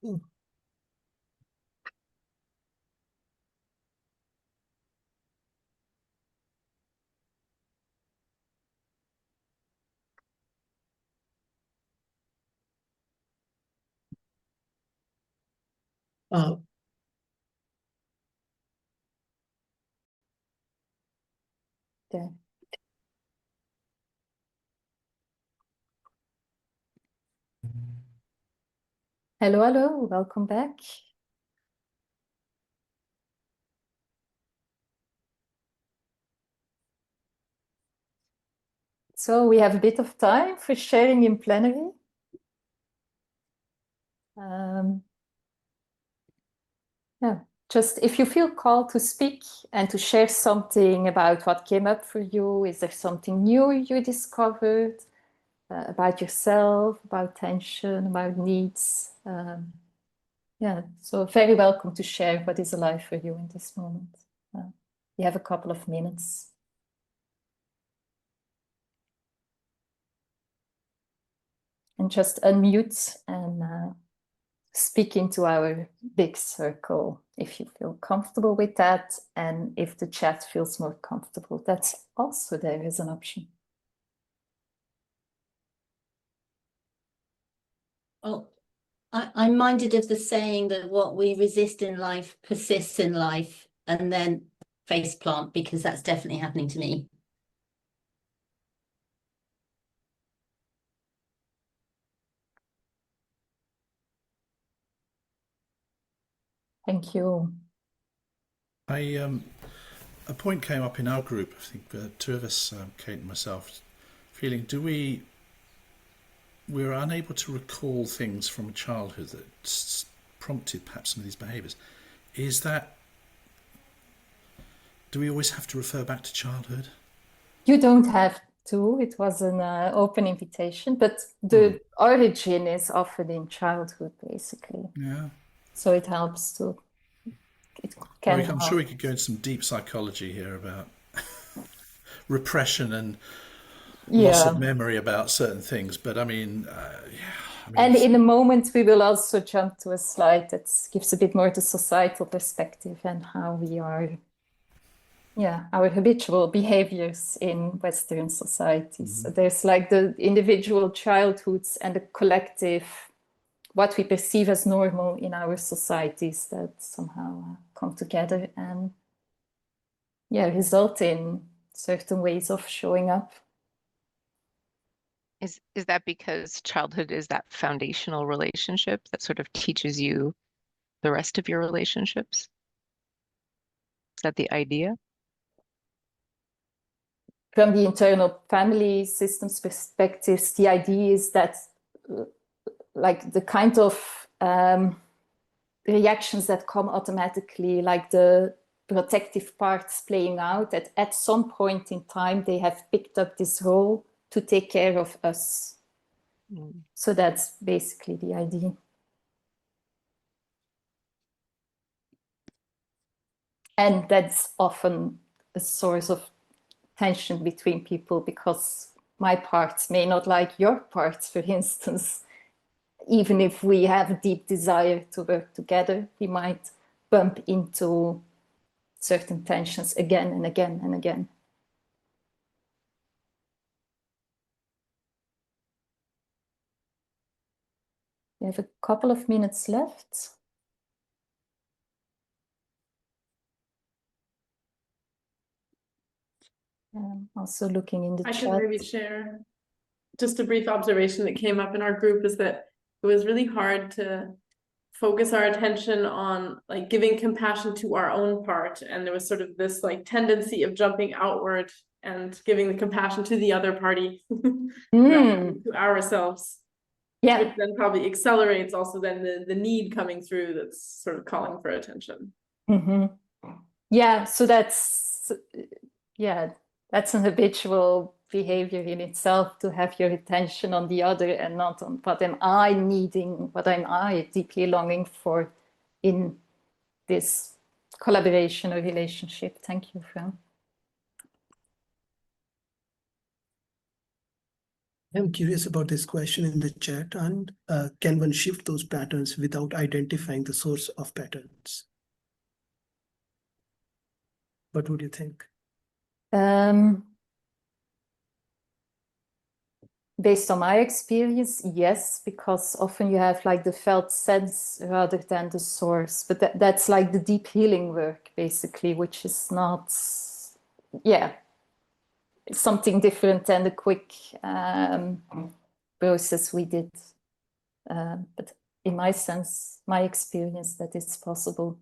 F: Ooh. Uh,
C: Yeah. Hello, hello, welcome back. So we have a bit of time for sharing in plenary. Yeah, just if you feel called to speak and to share something about what came up for you, is there something new you discovered about yourself, about tension, about needs? Yeah, so very welcome to share what is alive for you in this moment. You have a couple of minutes. And just unmute and speak into our big circle if you feel comfortable with that, and if the chat feels more comfortable, that's also there as an option.
D: Well, I'm minded of the saying that what we resist in life persists in life, and then face plant, because that's definitely happening to me.
C: Thank you.
G: A point came up in our group. I think two of us, Kate and myself, feeling we're unable to recall things from childhood that prompted perhaps some of these behaviours. Do we always have to refer back to childhood?
C: You don't have to. It was an open invitation, but the origin is often in childhood, basically.
G: Yeah.
C: So it helps to. It can
G: I'm sure we
C: help.
G: could go into some deep psychology here about repression and loss of memory about certain things, but I mean,
C: and in a moment we will also jump to a slide that gives a bit more the societal perspective and how we are, our habitual behaviors in Western societies. So there's like the individual childhoods and the collective, what we perceive as normal in our societies, that somehow come together and result in certain ways of showing up.
H: Is that because childhood is that foundational relationship that sort of teaches you the rest of your relationships? Is that the idea?
C: From the internal family systems perspectives, the idea is that like the kind of reactions that come automatically, like the protective parts playing out, that at some point in time they have picked up this role to take care of us. So that's basically the idea. And that's often a source of tension between people, because my parts may not like your parts, for instance. Even if we have a deep desire to work together, we might bump into certain tensions again and again and again. We have a couple of minutes left. Also looking in the chat.
I: I can maybe share just a brief observation that came up in our group, is that it was really hard to focus our attention on like giving compassion to our own part, and there was sort of this like tendency of jumping outward and giving the compassion to the other party to ourselves, which then probably accelerates also then the need coming through that's sort of calling for attention.
C: So that's an habitual behavior in itself, to have your attention on the other and not on what am I needing, what am I deeply longing for in this collaboration or relationship. Thank you, Fran.
F: I'm curious about this question in the chat, and can one shift those patterns without identifying the source of patterns? What would you think?
C: Based on my experience, yes, because often you have like the felt sense rather than the source. But that's like the deep healing work, basically, which is not, something different than the quick process we did. But in my sense, my experience, that is possible.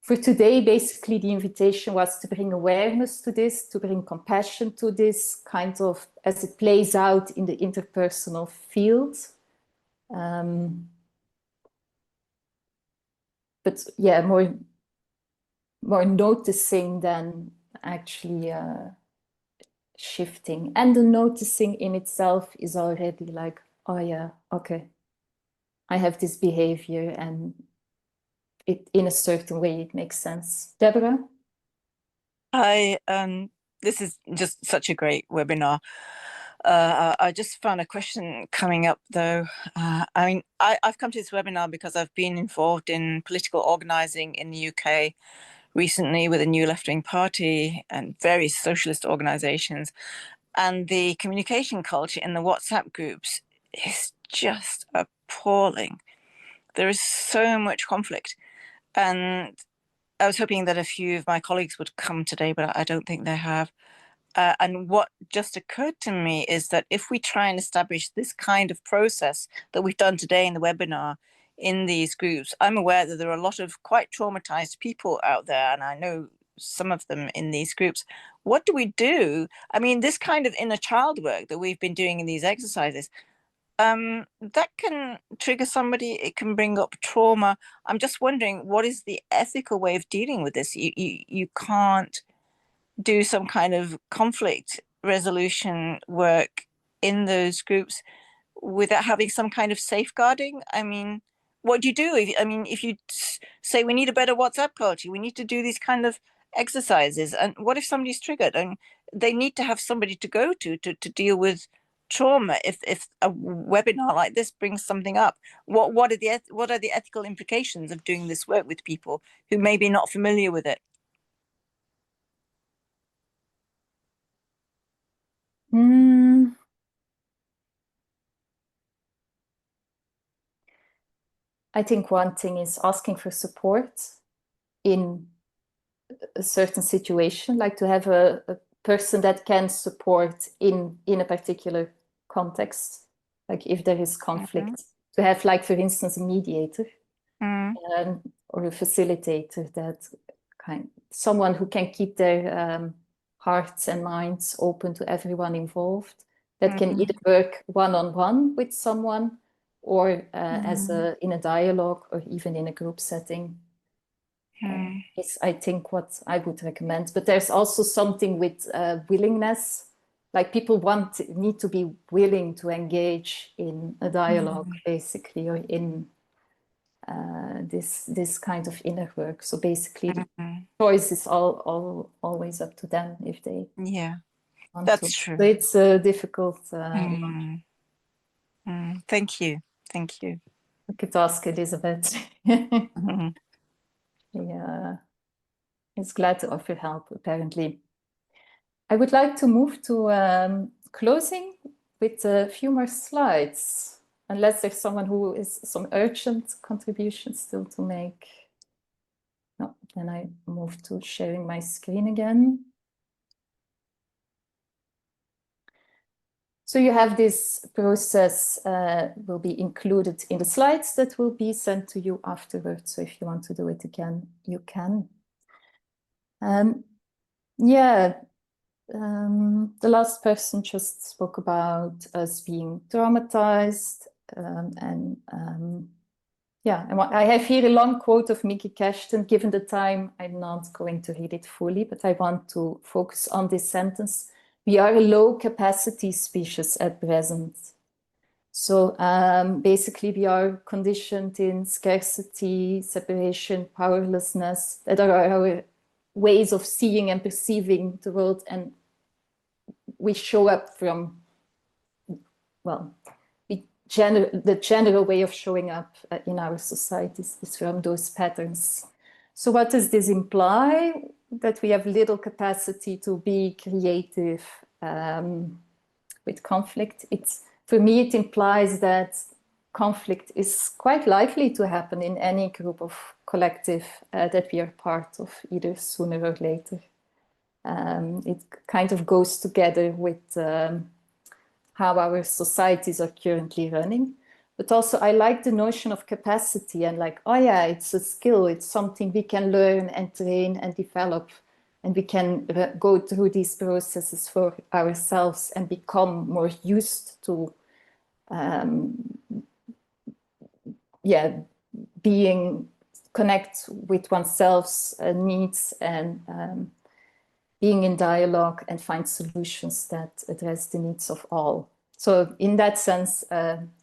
C: For today, basically, the invitation was to bring awareness to this, to bring compassion to this, kind of as it plays out in the interpersonal field. But yeah, more noticing than actually shifting. And the noticing in itself is already like, oh yeah, okay, I have this behavior, and it, in a certain way, it makes sense. Deborah?
J: This is just such a great webinar. I just found a question coming up though. I mean, I've come to this webinar because I've been involved in political organising in the UK recently with a new left-wing party and various socialist organisations. And the communication culture in the WhatsApp groups is just appalling. There is so much conflict. And I was hoping that a few of my colleagues would come today, but I don't think they have. And what just occurred to me is that if we try and establish this kind of process that we've done today in the webinar in these groups, I'm aware that there are a lot of quite traumatized people out there, and I know some of them in these groups. What do we do? I mean, this kind of inner child work that we've been doing in these exercises, that can trigger somebody, it can bring up trauma. I'm just wondering, what is the ethical way of dealing with this? You can't do some kind of conflict resolution work in those groups without having some kind of safeguarding. I mean, what do you do? If you say we need a better WhatsApp culture, we need to do these kind of exercises, and what if somebody's triggered and they need to have somebody to go to deal with trauma? If a webinar like this brings something up, what are the ethical implications of doing this work with people who may be not familiar with it?
C: I think one thing is asking for support in a certain situation, like to have a person that can support in a particular context, like if there is conflict, to have, like, for instance, a mediator or a facilitator, that someone who can keep their hearts and minds open to everyone involved, that can either work one-on-one with someone or in a dialogue, or even in a group setting. Is, I think, what I would recommend. But there's also something with willingness, like people need to be willing to engage in a dialogue, basically, or in this kind of inner work. So basically, the choice is always up to them if they want
J: that's
C: to.
J: true.
C: So it's a difficult.
J: Thank you.
C: I could ask Elizabeth. Yeah, it's glad to offer help, apparently. I would like to move to closing with a few more slides, unless there's someone who is some urgent contributions still to make. No, then I move to sharing my screen again. So you have this process will be included in the slides that will be sent to you afterwards. So if you want to do it again, you can. The last person just spoke about us being traumatized. I have here a long quote of Mickey Cashton. Given the time, I'm not going to read it fully, but I want to focus on this sentence. We are a low capacity species at present. So basically we are conditioned in scarcity, separation, powerlessness, that are our ways of seeing and perceiving the world, and we show up from, the general way of showing up in our societies is from those patterns. So what does this imply? That we have little capacity to be creative with conflict. For me, it implies that conflict is quite likely to happen in any group of collective that we are part of, either sooner or later. It kind of goes together with how our societies are currently running. But also I like the notion of capacity and like, oh yeah, it's a skill. It's something we can learn and train and develop. And we can go through these processes for ourselves and become more used to, being connect with oneself's needs and being in dialogue and find solutions that address the needs of all. So in that sense,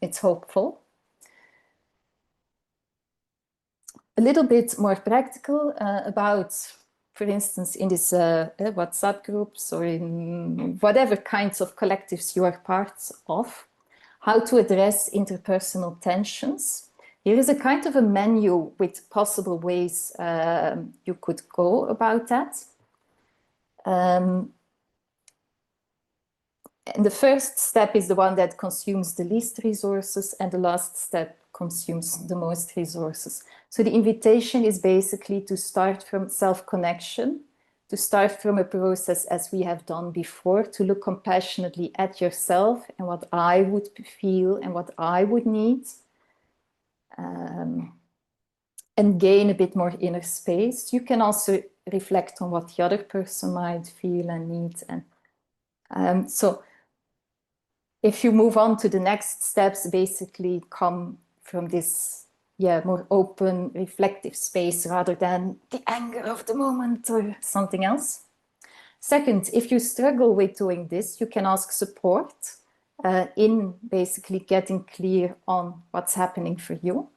C: it's hopeful. A little bit more practical about, for instance, in this WhatsApp groups or in whatever kinds of collectives you are part of, how to address interpersonal tensions. Here is a kind of a menu with possible ways you could go about that. And the first step is the one that consumes the least resources, and the last step consumes the most resources. So the invitation is basically to start from self-connection, to start from a process as we have done before, to look compassionately at yourself and what I would feel and what I would need, and gain a bit more inner space. You can also reflect on what the other person might feel and need. And so if you move on to the next steps, basically come from this more open, reflective space rather than the anger of the moment or something else. Second, if you struggle with doing this, you can ask support in basically getting clear on what's happening for you.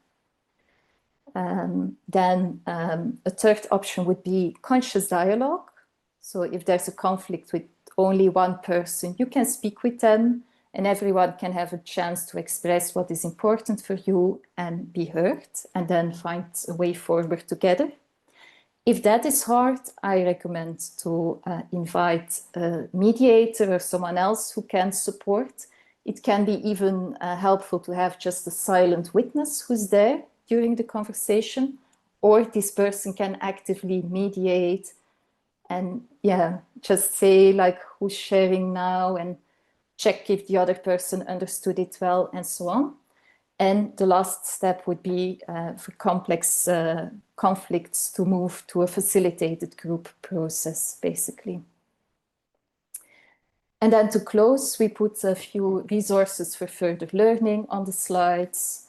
C: Then a third option would be conscious dialogue. So if there's a conflict with only one person, you can speak with them, and everyone can have a chance to express what is important for you and be heard, and then find a way forward together. If that is hard, I recommend to invite a mediator or someone else who can support. It can be even helpful to have just a silent witness who's there during the conversation, or this person can actively mediate and just say like who's sharing now and check if the other person understood it well and so on. And the last step would be for complex conflicts to move to a facilitated group process, basically. And then to close, we put a few resources for further learning on the slides.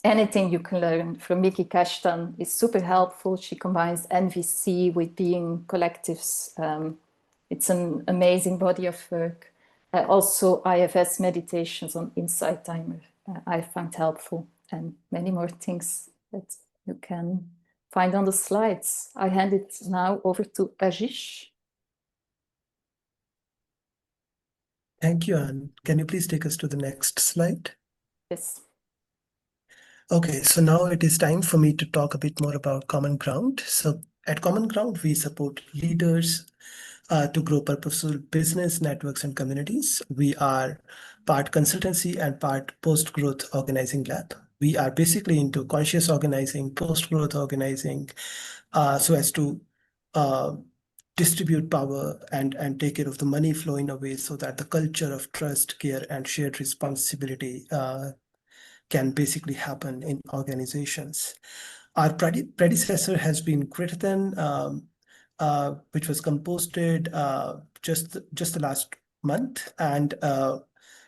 C: Anything you can learn from Miki Kashtan is super helpful. She combines NVC with being collectives. It's an amazing body of work. Also, IFS meditations on Insight Timer I found helpful, and many more things that you can find on the slides. I hand it now over to Ashish.
F: Thank you, Anne. Can you please take us to the next slide?
C: Yes.
F: Okay, so now it is time for me to talk a bit more about Common Ground. So at Common Ground, we support leaders to grow purposeful business, networks, and communities. We are part consultancy and part post-growth organizing lab. We are basically into conscious organizing, post-growth organizing, so as to distribute power and take care of the money flow in a way so that the culture of trust, care, and shared responsibility can basically happen in organizations. Our predecessor has been Greater Than, which was composted just the last month, and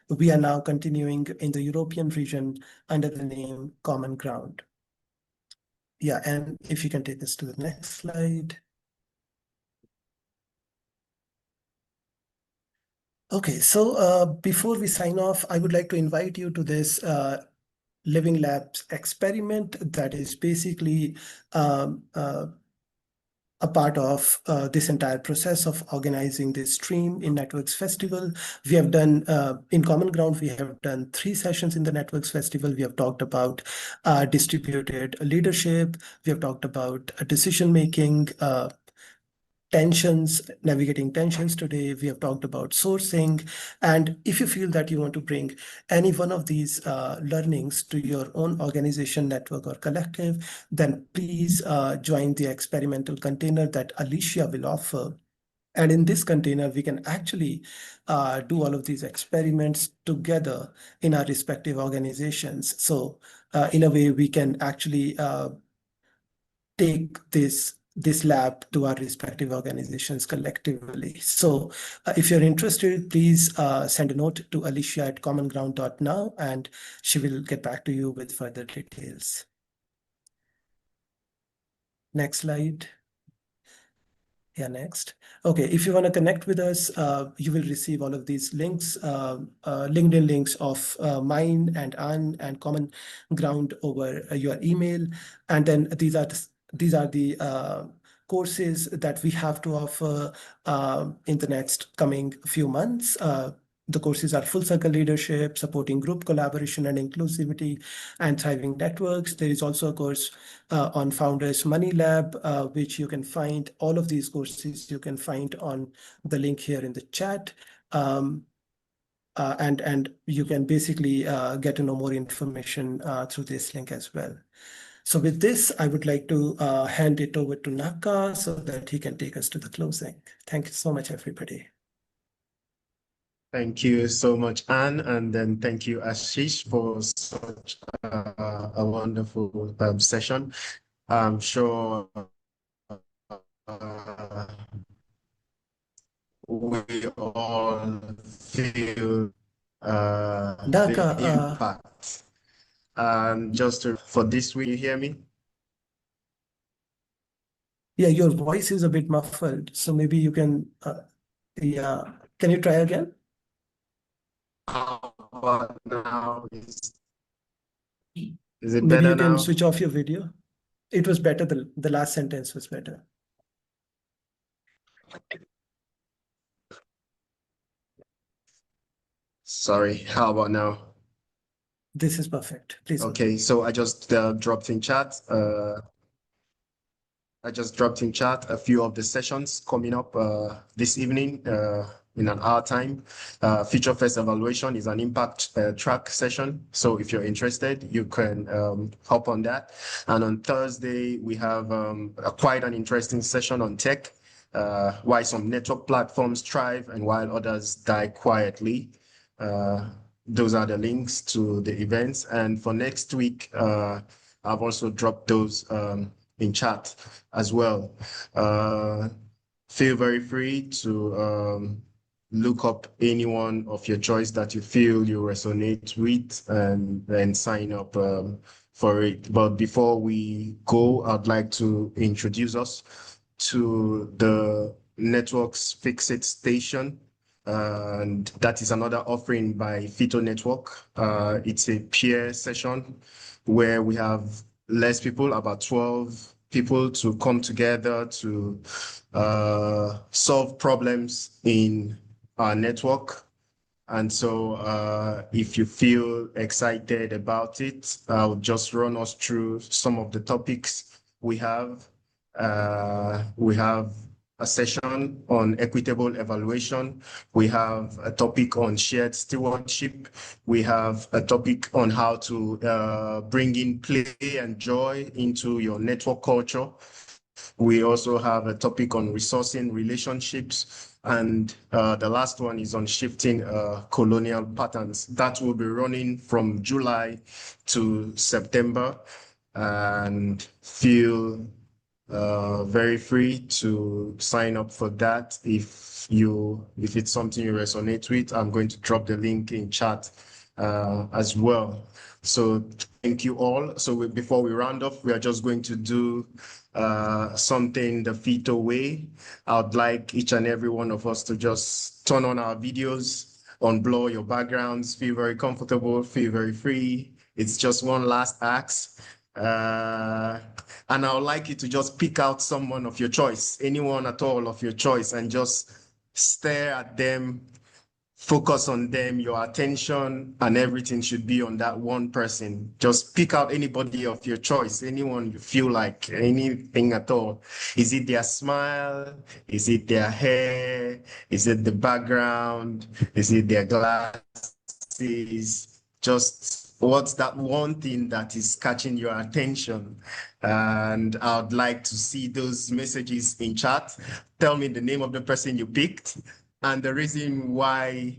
F: we are now continuing in the European region under the name Common Ground. Yeah, and if you can take us to the next slide. Okay, so before we sign off, I would like to invite you to this Living Labs experiment that is basically a part of this entire process of organizing this stream in Networks Festival. We have done, in Common Ground, we have done 3 sessions in the Networks Festival. We have talked about distributed leadership. We have talked about decision-making, tensions, navigating tensions today. We have talked about sourcing. And if you feel that you want to bring any one of these learnings to your own organization, network, or collective, then please join the experimental container that Alicia will offer. And in this container, we can actually do all of these experiments together in our respective organizations. So in a way, we can actually take this lab to our respective organizations collectively. So if you're interested, please send a note to alicia@commonground.now, and she will get back to you with further details. Next slide. Yeah, next. Okay, if you want to connect with us, you will receive all of these links, LinkedIn links of mine and Anne and Common Ground over your email. And then these are the courses that we have to offer in the next coming few months. The courses are Full Circle Leadership, Supporting Group Collaboration and Inclusivity, and Thriving Networks. There is also a course on Founders Money Lab, which you can find. All of these courses you can find on the link here in the chat. And you can basically get to know more information through this link as well. So with this, I would like to hand it over to Naka so that he can take us to the closing. Thank you so much, everybody.
A: Thank you so much, Anne, and then thank you, Ashish, for such a wonderful session. I'm sure we all feel
F: Naka,
A: the impact. For this week, you hear me?
F: Yeah, your voice is a bit muffled, so maybe you can, yeah. Can you try again?
A: How about now? Is it
F: Maybe
A: better
F: you can
A: now?
F: switch off your video. It was better. The last sentence was better.
A: Sorry, how about now?
F: This is perfect. Please.
A: Okay, so I just dropped in chat. I just dropped in chat a few of the sessions coming up this evening in an hour time. Future First Evaluation is an impact track session. So if you're interested, you can hop on that. And on Thursday, we have quite an interesting session on tech, why some network platforms thrive and while others die quietly. Those are the links to the events. And for next week, I've also dropped those in chat as well. Feel very free to look up anyone of your choice that you feel you resonate with and then sign up for it. But before we go, I'd like to introduce us to the Networks Fix-It Station. And that is another offering by Fito Network. It's a peer session where we have less people, about 12 people, to come together to solve problems in our network. And so if you feel excited about it, I'll just run us through some of the topics we have. We have a session on equitable evaluation. We have a topic on shared stewardship. We have a topic on how to bring in play and joy into your network culture. We also have a topic on resourcing relationships. And the last one is on shifting colonial patterns. That will be running from July to September. And feel very free to sign up for that. If it's something you resonate with, I'm going to drop the link in chat as well. So thank you all. So before we round off, we are just going to do something the Fito way. I'd like each and every one of us to just turn on our videos, unblur your backgrounds, feel very comfortable, feel very free. It's just one last ask. And I would like you to just pick out someone of your choice, anyone at all of your choice, and just stare at them, focus on them. Your attention and everything should be on that one person. Just pick out anybody of your choice, anyone you feel like, anything at all. Is it their smile? Is it their hair? Is it the background? Is it their glasses? Just what's that one thing that is catching your attention? And I'd like to see those messages in chat. Tell me the name of the person you picked and the reason why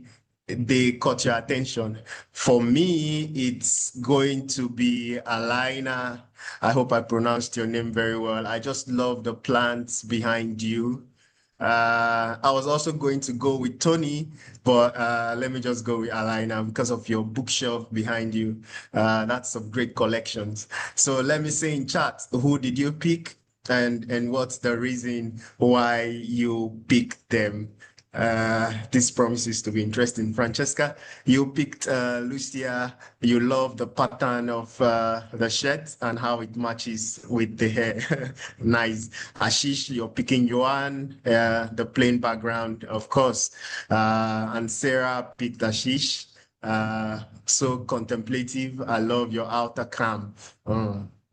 A: they caught your attention. For me, it's going to be Alina. I hope I pronounced your name very well. I just love the plants behind you. I was also going to go with Tony, but let me just go with Alina because of your bookshelf behind you. That's some great collections. So let me say in chat, who did you pick and what's the reason why you picked them? This promises to be interesting. Francesca, you picked Lucia. You love the pattern of the shirt and how it matches with the hair. Nice. Ashish, you're picking Joanne, the plain background, of course. And Sarah picked Ashish. So contemplative. I love your outer calm.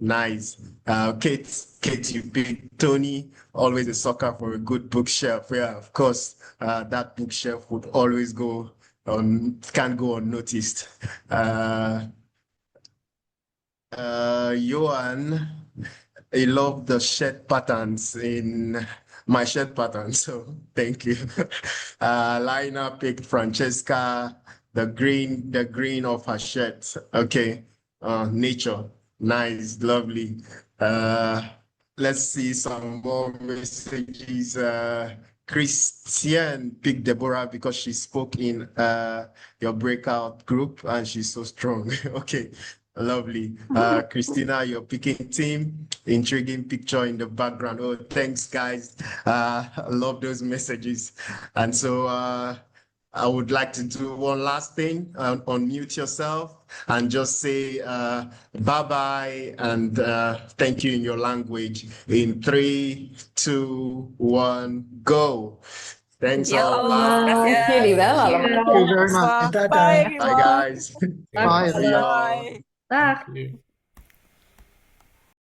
A: Nice. Kate, you picked Tony, always a sucker for a good bookshelf. Yeah, of course, that bookshelf would always go on, can't go unnoticed. Johan, I love the shirt patterns in my shirt pattern, so thank you. Lina picked Francesca, the green of her shirt. Okay, nature. Nice, lovely. Let's see some more messages. Christian picked Deborah because she spoke in your breakout group and she's so strong. Okay, lovely. Christina, you're picking team. Intriguing picture in the background. Oh, thanks, guys. I love those messages. And so I would like to do one last thing, unmute yourself and just say bye-bye and thank you in your language. In 3, 2, 1, go. Thanks all.
C: Dank jullie wel allemaal.
F: Thank you very much.
J: Bye,
F: Bye.
J: everyone.
A: Bye, guys.
F: Bye,
A: See you all.
J: Bye.
B: Dag.
G: Thank you.